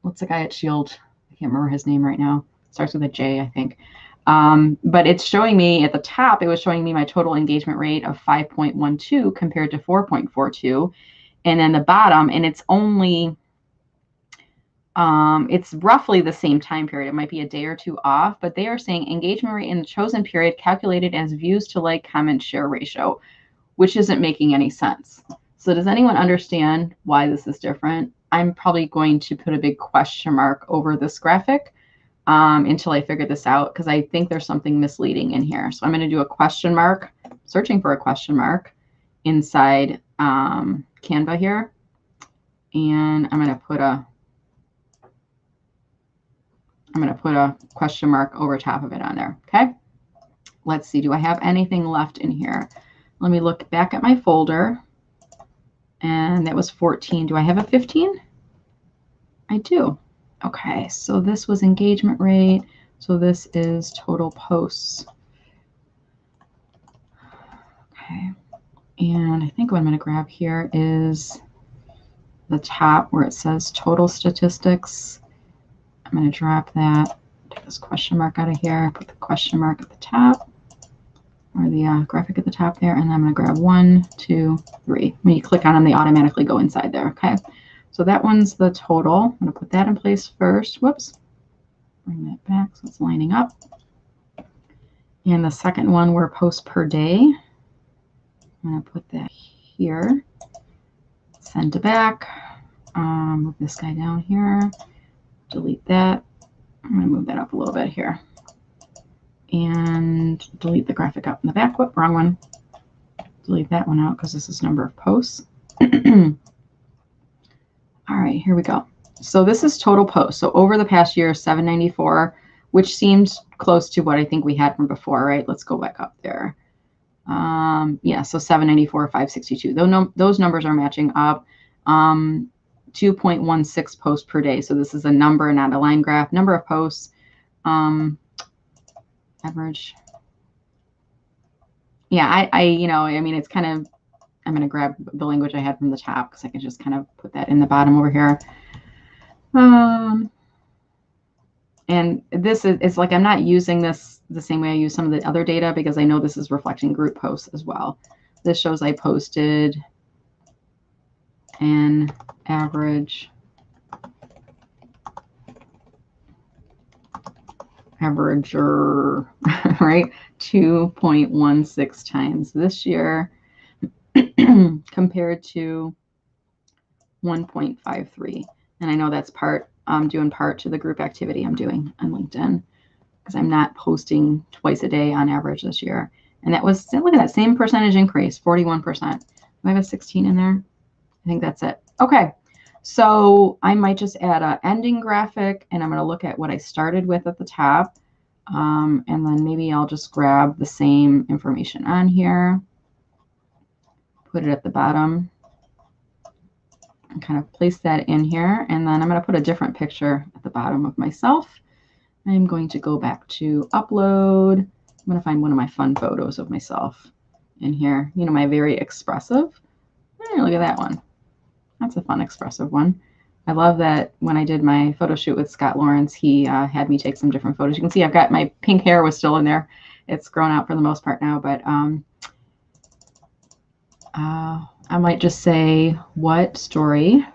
What's the guy at Shield? I can't remember his name right now. It starts with a J, I think. But it's showing me at the top, it was showing me my total engagement rate of 5.12 compared to 4.42. And then the bottom, and it's only, it's roughly the same time period. It might be a day or two off, but they are saying engagement rate in the chosen period calculated as views to like, comment, share ratio, which isn't making any sense. So does anyone understand why this is different? I'm probably going to put a big question mark over this graphic until I figure this out, because I think there's something misleading in here. So I'm going to do a question mark, searching for a question mark inside Canva here. And I'm going to put a question mark over top of it on there. Okay. Let's see. Do I have anything left in here? Let me look back at my folder. And that was 14. Do I have a 15? I do. Okay, so this was engagement rate. So this is total posts. Okay, and I think what I'm going to grab here is the top where it says total statistics. I'm going to drop that, take this question mark out of here, put the question mark at the top, or the graphic at the top there, and then I'm going to grab 1, 2, 3. When you click on them, they automatically go inside there. Okay, so that one's the total. I'm going to put that in place first. Whoops. Bring that back so it's lining up. And the second one, were posts per day. I'm going to put that here. Send to back. Move this guy down here. Delete that. I'm going to move that up a little bit here. And delete the graphic up in the back. Whoop, wrong one. Delete that one out because this is number of posts. All right, here we go. So this is total posts. So over the past year, 794, which seems close to what I think we had from before, right? Let's go back up there. Yeah, so 794, 562. Those numbers are matching up. 2.16 posts per day. So this is a number, not a line graph. Number of posts. Average. Yeah, I mean, it's kind of, I'm going to grab the language I had from the top because I can just kind of put that in the bottom over here. And this is, it's like I'm not using this the same way I use some of the other data because I know this is reflecting group posts as well. This shows I posted an averager, right? 2.16 times this year compared to 1.53. And I know that's due in part to the group activity I'm doing on LinkedIn because I'm not posting twice a day on average this year. And that was, look at that same percentage increase, 41%. Do I have a 16 in there? I think that's it. Okay. So I might just add an ending graphic and I'm going to look at what I started with at the top. And then maybe I'll just grab the same information on here, put it at the bottom, and kind of place that in here. And then I'm going to put a different picture at the bottom of myself. I'm going to go back to upload. I'm going to find one of my fun photos of myself in here. You know, my very expressive. Hey, look at that one. That's a fun expressive one. I love that when I did my photo shoot with Scott Lawrence, he had me take some different photos. You can see I've got my pink hair was still in there. It's grown out for the most part now, but I might just say, what story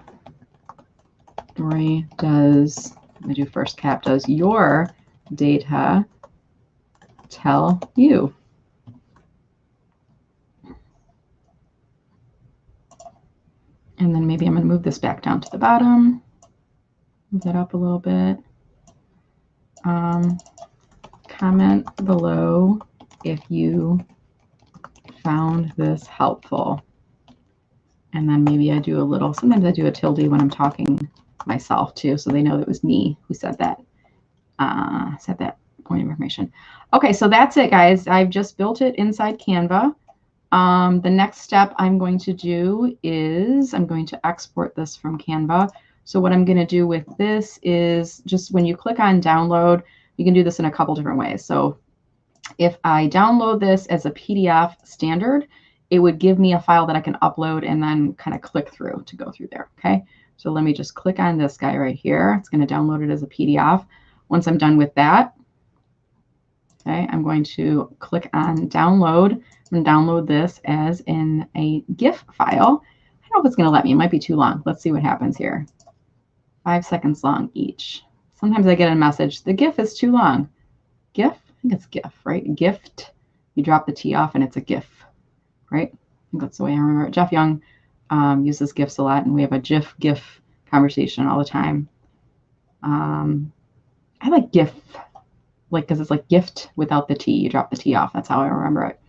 does, I'm going to do first cap, does your data tell you? And then maybe I'm going to move this back down to the bottom. Move that up a little bit. Comment below if you found this helpful. And then maybe I do a little, sometimes I do a tilde when I'm talking myself too, so they know that it was me who said that point of information. Okay, so that's it, guys. I've just built it inside Canva. The next step I'm going to do is I'm going to export this from Canva. So what I'm going to do with this is just when you click on download, you can do this in a couple different ways. So if I download this as a PDF standard, it would give me a file that I can upload and then kind of click through to go through there. Okay, so let me just click on this guy right here. It's going to download it as a PDF. Once I'm done with that, okay, I'm going to click on download. I'm going to download this as in a GIF file. I don't know if it's going to let me. It might be too long. Let's see what happens here. 5 seconds long each. Sometimes I get a message, the GIF is too long. GIF? I think it's GIF, right? Gift. You drop the T off and it's a GIF, right? I think that's the way I remember it. Jeff Young uses GIFs a lot, and we have a GIF conversation all the time. I like GIF, like, because it's like gift without the T. You drop the T off. That's how I remember it.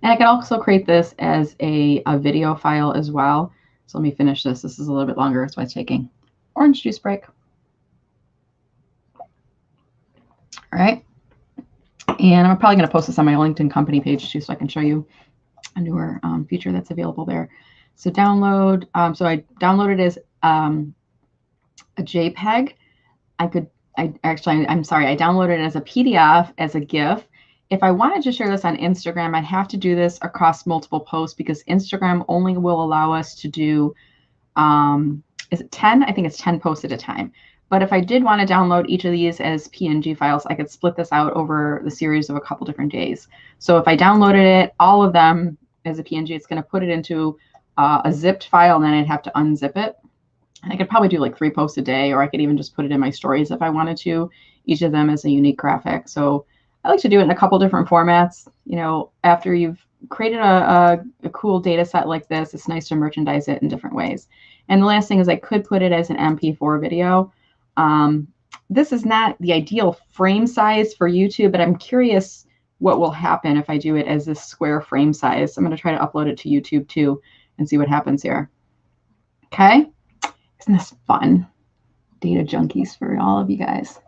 And I can also create this as a video file as well. So let me finish this. This is a little bit longer. That's why it's taking orange juice break. All right. And I'm probably going to post this on my LinkedIn company page too, so I can show you a newer feature that's available there. So download. So I downloaded as a JPEG. I'm sorry, I downloaded it as a PDF, as a GIF. If I wanted to share this on Instagram, I'd have to do this across multiple posts because Instagram only will allow us to do, is it 10? I think it's 10 posts at a time. But if I did want to download each of these as PNG files, I could split this out over the series of a couple different days. So if I downloaded it, all of them as a PNG, it's going to put it into a zipped file, and then I'd have to unzip it. And I could probably do like 3 posts a day, or I could even just put it in my stories if I wanted to, each of them as a unique graphic. So I like to do it in a couple different formats. You know, after you've created a cool data set like this, it's nice to merchandise it in different ways. And the last thing is I could put it as an MP4 video. This is not the ideal frame size for YouTube, but I'm curious what will happen if I do it as this square frame size. I'm going to try to upload it to YouTube too and see what happens here. Okay. Isn't this fun? Data junkies for all of you guys.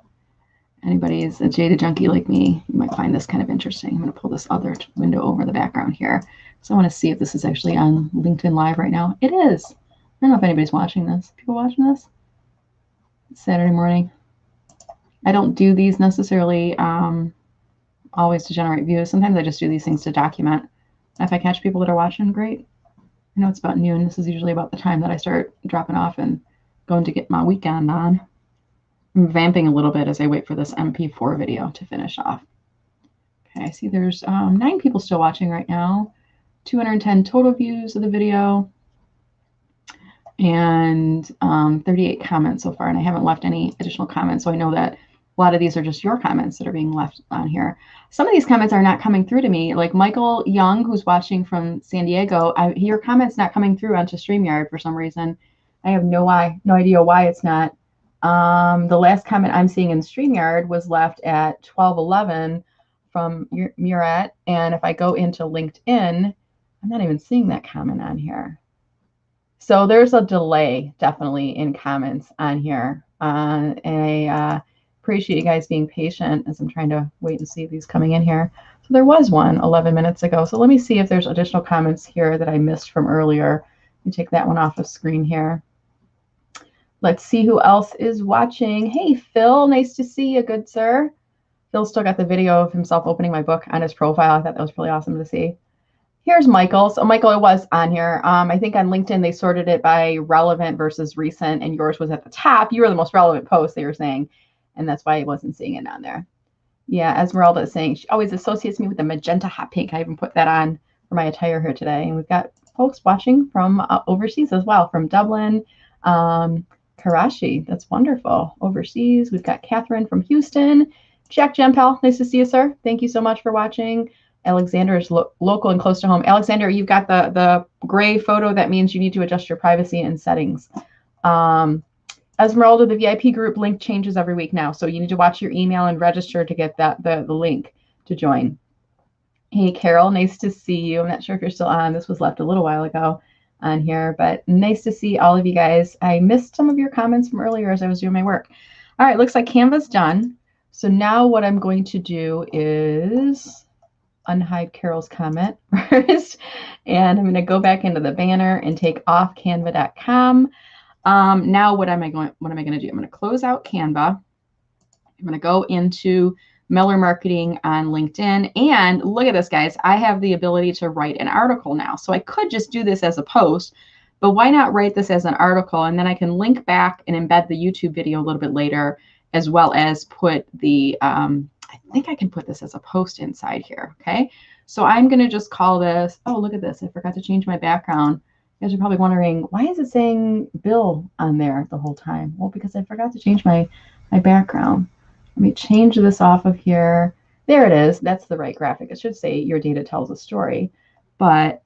Anybody is a data junkie like me, you might find this kind of interesting. I'm going to pull this other window over the background here. So I want to see if this is actually on LinkedIn Live right now. It is. I don't know if anybody's watching this. People watching this? It's Saturday morning. I don't do these necessarily always to generate views. Sometimes I just do these things to document. If I catch people that are watching, great. I know it's about noon. This is usually about the time that I start dropping off and going to get my weekend on. I'm vamping a little bit as I wait for this MP4 video to finish off. Okay, I see there's 9 people still watching right now. 210 total views of the video. And 38 comments so far. And I haven't left any additional comments. So I know that a lot of these are just your comments that are being left on here. Some of these comments are not coming through to me. Like Michael Young, who's watching from San Diego, your comment's not coming through onto StreamYard for some reason. I have no idea why it's not. The last comment I'm seeing in StreamYard was left at 12:11 from Murat. And if I go into LinkedIn, I'm not even seeing that comment on here. So there's a delay definitely in comments on here. And I appreciate you guys being patient as I'm trying to wait and see if these coming in here. So there was one 11 minutes ago. So let me see if there's additional comments here that I missed from earlier. Let me take that one off of screen here. Let's see who else is watching. Hey, Phil, nice to see you, good sir. Phil still got the video of himself opening my book on his profile. I thought that was really awesome to see. Here's Michael. So Michael, it was on here. I think on LinkedIn, they sorted it by relevant versus recent, and yours was at the top. You were the most relevant post, they were saying, and that's why I wasn't seeing it on there. Yeah, Esmeralda is saying, she always associates me with the magenta hot pink. I even put that on for my attire here today. And we've got folks watching from overseas as well, from Dublin, Karashi, that's wonderful. Overseas, we've got Catherine from Houston. Jack Gempel, nice to see you, sir. Thank you so much for watching. Alexander is local and close to home. Alexander, you've got the gray photo. That means you need to adjust your privacy and settings. Esmeralda, the VIP group link changes every week now, so you need to watch your email and register to get the link to join. Hey, Carol, nice to see you. I'm not sure if you're still on. This was left a little while ago on here, but nice to see all of you guys. I missed some of your comments from earlier as I was doing my work. All right, looks like Canva's done. So now what I'm going to do is unhide Carol's comment first, and I'm going to go back into the banner and take off canva.com. Now what am I going to do? I'm going to close out Canva. I'm going to go into Miller Marketing on LinkedIn, and look at this, guys. I have the ability to write an article now. So I could just do this as a post, but why not write this as an article? And then I can link back and embed the YouTube video a little bit later, as well as put the, I think I can put this as a post inside here. Okay. So I'm going to just call this, oh, look at this. I forgot to change my background. You guys are probably wondering, why is it saying Bill on there the whole time? Well, because I forgot to change my background. Let me change this off of here. There it is. That's the right graphic. It should say your data tells a story, but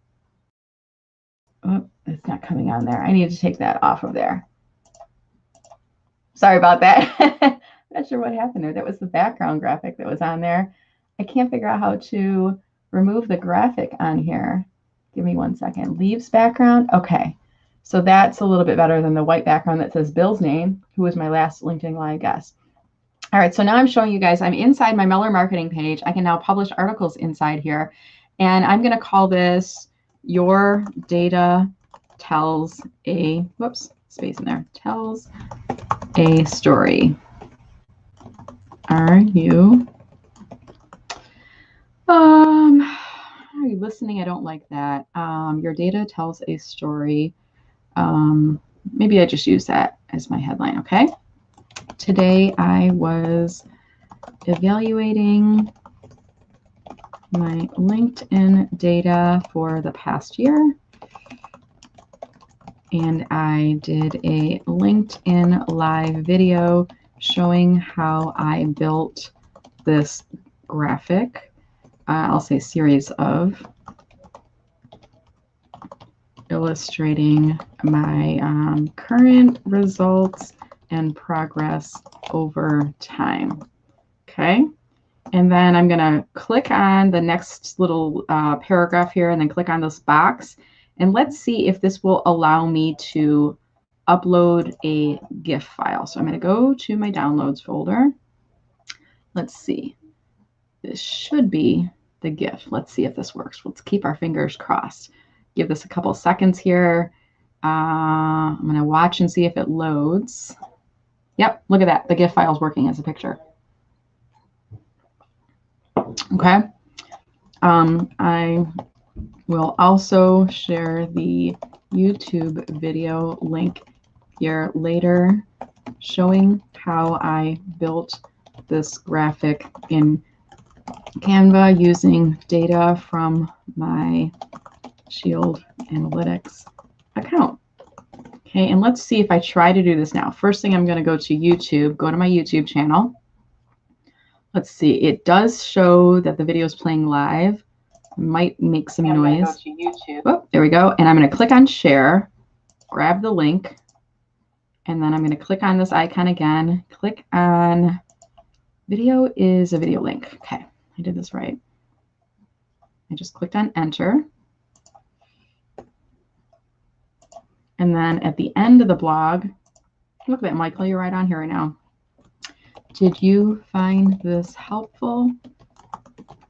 oh, it's not coming on there. I need to take that off of there. Sorry about that. Not sure what happened there. That was the background graphic that was on there. I can't figure out how to remove the graphic on here. Give me 1 second. Leaves background. Okay. So that's a little bit better than the white background that says Bill's name, who was my last LinkedIn Live guest. All right. So now I'm showing you guys, I'm inside my Miller Marketing page. I can now publish articles inside here. And I'm going to call this Your Data Tells a, whoops, space in there, tells a story. Are you listening? I don't like that. Your data tells a story. Maybe I just use that as my headline. Okay. Today I was evaluating my LinkedIn data for the past year, and I did a LinkedIn live video showing how I built this graphic. I'll say series of illustrating my current results and progress over time. Okay. And then I'm going to click on the next little paragraph here and then click on this box. And let's see if this will allow me to upload a GIF file. So I'm going to go to my downloads folder. Let's see. This should be the GIF. Let's see if this works. Let's keep our fingers crossed. Give this a couple seconds here. I'm going to watch and see if it loads. Yep, look at that. The GIF file is working as a picture. Okay. I will also share the YouTube video link here later showing how I built this graphic in Canva using data from my Shield Analytics account. Okay, and let's see if I try to do this now. First thing, I'm going to go to YouTube, go to my YouTube channel. Let's see, it does show that the video is playing live. It might make some noise. Go to YouTube. Oh, there we go. And I'm going to click on share, grab the link, and then I'm going to click on this icon again. Click on video is a video link. Okay, I did this right. I just clicked on enter. And then at the end of the blog, look at that, Michael, you're right on here right now. Did you find this helpful?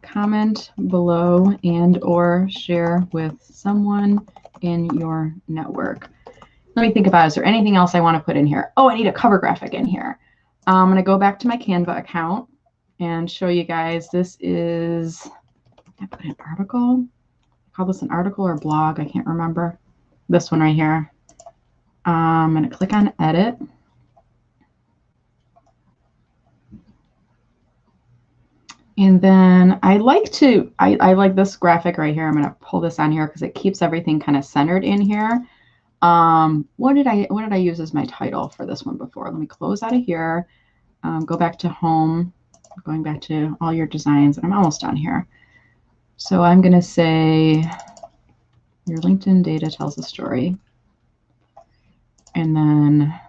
Comment below and or share with someone in your network. Let me think about, is there anything else I want to put in here? Oh, I need a cover graphic in here. I'm going to go back to my Canva account and show you guys. This is, I put an article. I call this an article or blog. I can't remember. This one right here. I'm going to click on edit. And then I like this graphic right here. I'm going to pull this on here because it keeps everything kind of centered in here. What did I use as my title for this one before? Let me close out of here. Go back to home, going back to all your designs, and I'm almost done here. So I'm going to say your LinkedIn data tells a story. And then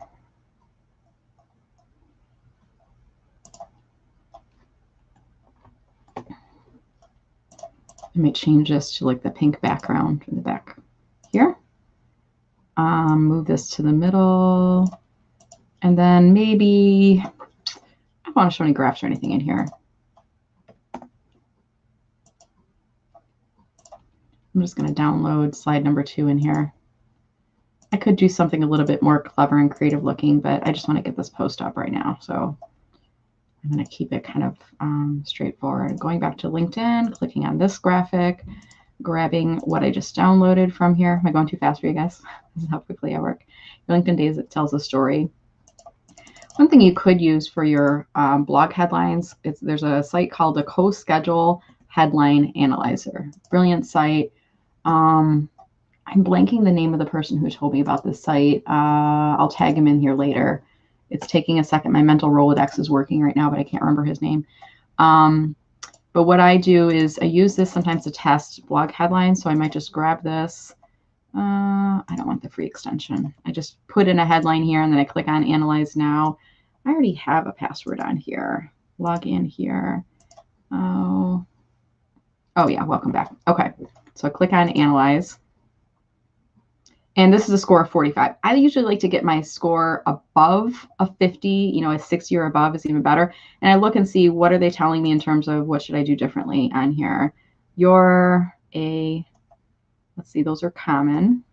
I might change this to like the pink background in the back here. Move this to the middle. And then maybe, I don't want to show any graphs or anything in here. I'm just going to download slide number 2 in here. I could do something a little bit more clever and creative looking, but I just want to get this post up right now. So I'm going to keep it kind of straightforward. Going back to LinkedIn, clicking on this graphic, grabbing what I just downloaded from here. Am I going too fast for you guys? This is how quickly I work. Your LinkedIn days, it tells a story. One thing you could use for your blog headlines, there's a site called the Co-Schedule Headline Analyzer. Brilliant site. I'm blanking the name of the person who told me about this site. I'll tag him in here later. It's taking a second. My mental Rolodex is working right now, but I can't remember his name. But what I do is I use this sometimes to test blog headlines. So I might just grab this. I don't want the free extension. I just put in a headline here and then I click on Analyze Now. I already have a password on here. Log in here. Oh yeah, welcome back. Okay, so I click on Analyze. And this is a score of 45. I usually like to get my score above a 50, you know, a 60 or above is even better. And I look and see what are they telling me in terms of what should I do differently on here. You're a, let's see, those are common.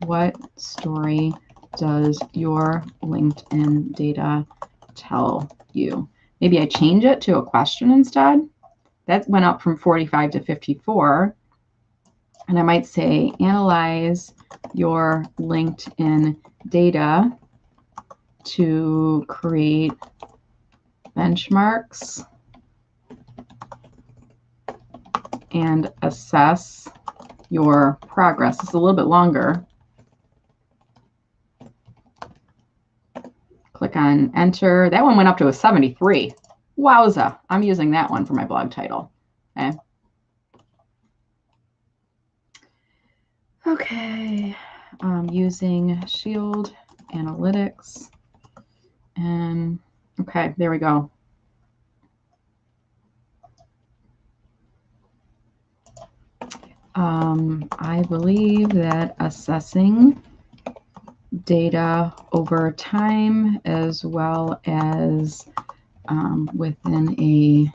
What story does your LinkedIn data tell you? Maybe I change it to a question instead. That went up from 45 to 54. And I might say, analyze your LinkedIn data to create benchmarks and assess your progress. It's a little bit longer. Click on enter. That one went up to a 73. Wowza. I'm using that one for my blog title. Okay. Okay, using Shield Analytics, and okay, there we go. I believe that assessing data over time as well as within a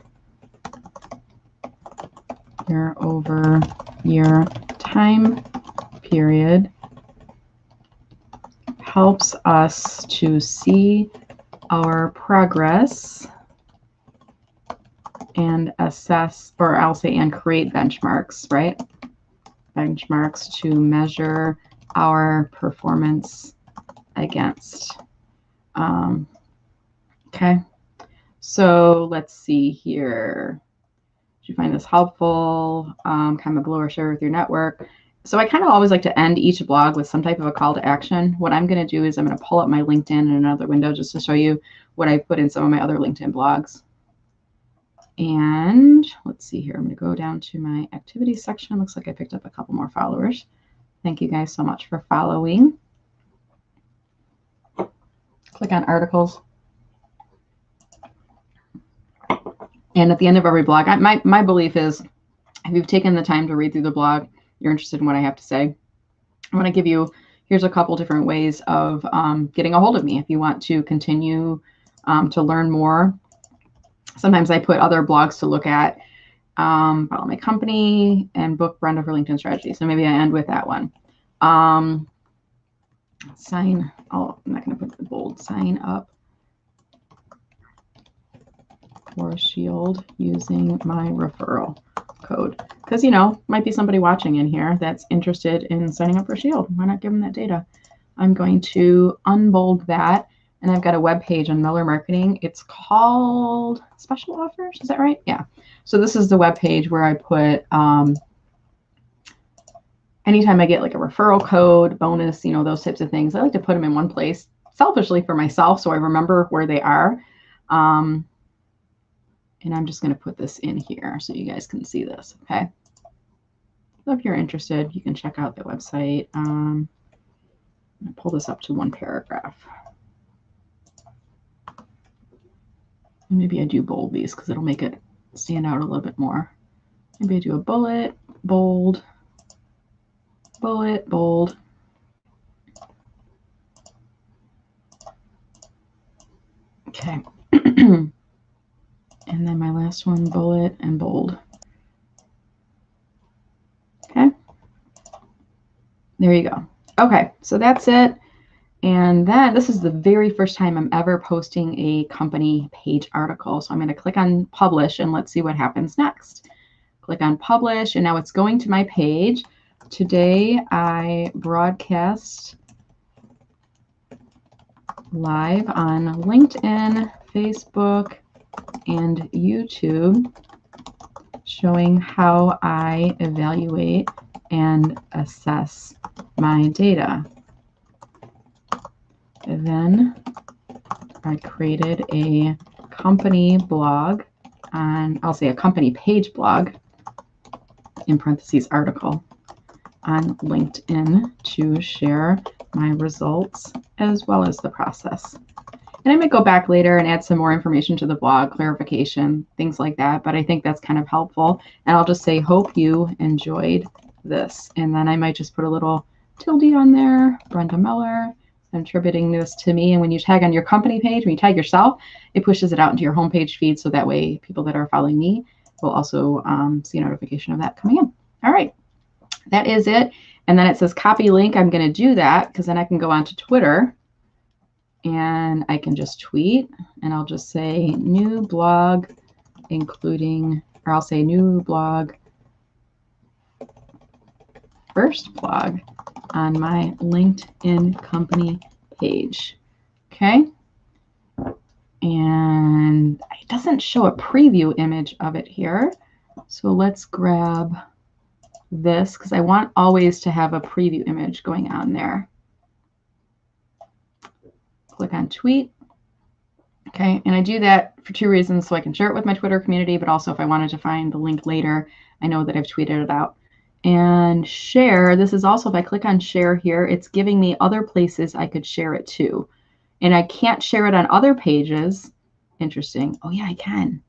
year-over-year time period helps us to see our progress and assess, or I'll say, and create benchmarks, right? Benchmarks to measure our performance against. Okay, so let's see here. Did you find this helpful? Comment below or share with your network. So I kind of always like to end each blog with some type of a call to action. What I'm going to do is I'm going to pull up my LinkedIn in another window just to show you what I put in some of my other LinkedIn blogs. And let's see here. I'm going to go down to my activities section. Looks like I picked up a couple more followers. Thank you guys so much for following. Click on articles. And at the end of every blog, my belief is if you've taken the time to read through the blog, you're interested in what I have to say, I want to give you, here's a couple different ways of getting a hold of me if you want to continue to learn more. Sometimes I put other blogs to look at, follow my company, and book Brenda for LinkedIn strategy. So maybe I end with that one. I'm not going to put the bold, sign up for Shield using my referral code, because might be somebody watching in here that's interested in signing up for Shield. Why not give them that data? I'm going to unbold that, and I've got a web page on Miller Marketing. It's called Special Offers. Is that right? Yeah. So this is the web page where I put anytime I get like a referral code, bonus, you know, those types of things, I like to put them in one place selfishly for myself so I remember where they are. And I'm just going to put this in here so you guys can see this, okay? So if you're interested, you can check out the website. I'm going to pull this up to one paragraph. Maybe I do bold these because it'll make it stand out a little bit more. Maybe I do a bullet, bold, bullet, bold. Okay. And then my last one, bullet and bold. Okay. There you go. Okay, so that's it. And then this is the very first time I'm ever posting a company page article. So I'm going to click on publish and let's see what happens next. Click on publish and now it's going to my page. Today I broadcast live on LinkedIn, Facebook, and YouTube showing how I evaluate and assess my data. And then I created a company blog on, I'll say a company page blog, in parentheses article, on LinkedIn to share my results as well as the process. And I might go back later and add some more information to the blog, clarification, things like that, but I think that's kind of helpful. And I'll just say, hope you enjoyed this. And then I might just put a little tilde on there, Brenda Miller, attributing this to me. And when you tag on your company page, when you tag yourself, it pushes it out into your homepage feed. So that way people that are following me will also see a notification of that coming in. All right, that is it. And then it says copy link. I'm going to do that because then I can go on to Twitter and I can just tweet and I'll just say new blog, including, or I'll say new blog, first blog on my LinkedIn company page. Okay. And it doesn't show a preview image of it here. So let's grab this because I want always to have a preview image going on there. Click on tweet. Okay. And I do that for two reasons. So I can share it with my Twitter community, but also if I wanted to find the link later, I know that I've tweeted it out. And share, this is also, if I click on share here, it's giving me other places I could share it to. And I can't share it on other pages. Interesting. Oh yeah, I can.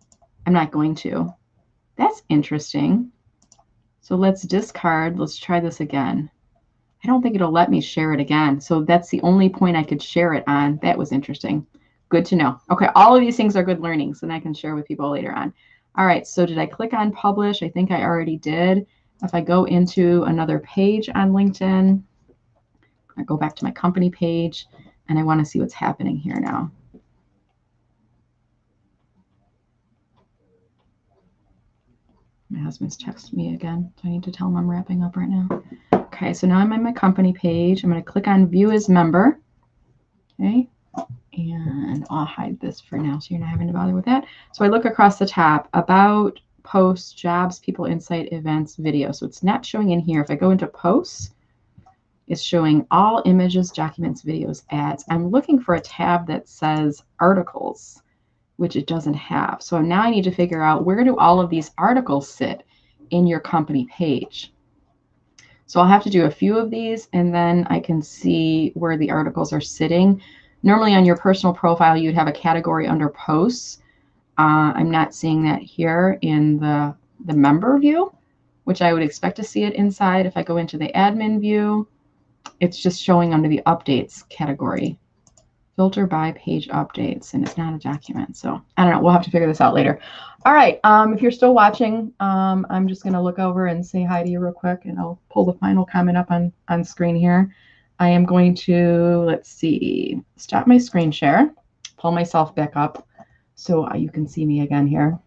I'm not going to. That's interesting. So let's discard. Let's try this again. I don't think it'll let me share it again. So that's the only point I could share it on. That was interesting. Good to know. Okay, all of these things are good learnings and I can share with people later on. All right, so did I click on publish? I think I already did. If I go into another page on LinkedIn, I go back to my company page and I want to see what's happening here now. My husband's texted me again. Do I need to tell him I'm wrapping up right now? Okay, so now I'm on my company page. I'm going to click on view as member. Okay, and I'll hide this for now so you're not having to bother with that. So I look across the top, about, posts, jobs, people, insight, events, video. So it's not showing in here. If I go into posts, it's showing all images, documents, videos, ads. I'm looking for a tab that says articles, which it doesn't have. So now I need to figure out where do all of these articles sit in your company page. So I'll have to do a few of these and then I can see where the articles are sitting. Normally on your personal profile, you'd have a category under posts. I'm not seeing that here in the member view, which I would expect to see it inside. If I go into the admin view, it's just showing under the updates category. Filter by page updates, and it's not a document. So I don't know. We'll have to figure this out later. All right. If you're still watching, I'm just going to look over and say hi to you real quick, and I'll pull the final comment up on screen here. I am going to, let's see, stop my screen share, pull myself back up so you can see me again here.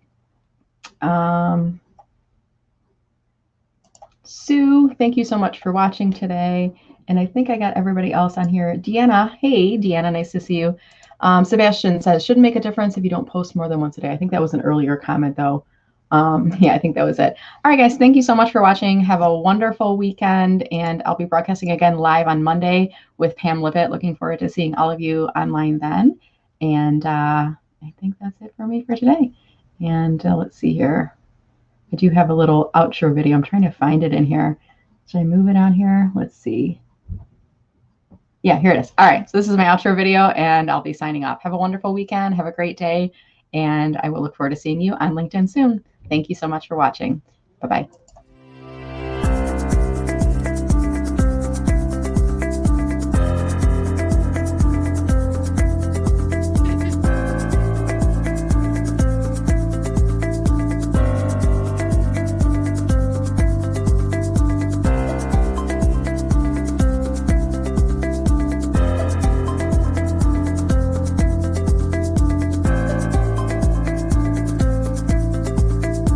Sue, thank you so much for watching today. And I think I got everybody else on here. Deanna, hey, Deanna, nice to see you. Sebastian says, shouldn't make a difference if you don't post more than once a day. I think that was an earlier comment, though. Yeah, I think that was it. All right, guys, thank you so much for watching. Have a wonderful weekend, and I'll be broadcasting again live on Monday with Pam Lippett. Looking forward to seeing all of you online then. And I think that's it for me for today. And let's see here. I do have a little outro video. I'm trying to find it in here. Should I move it on here? Let's see. Yeah, here it is. All right, so this is my outro video, and I'll be signing off. Have a wonderful weekend. Have a great day, and I will look forward to seeing you on LinkedIn soon. Thank you so much for watching. Bye-bye.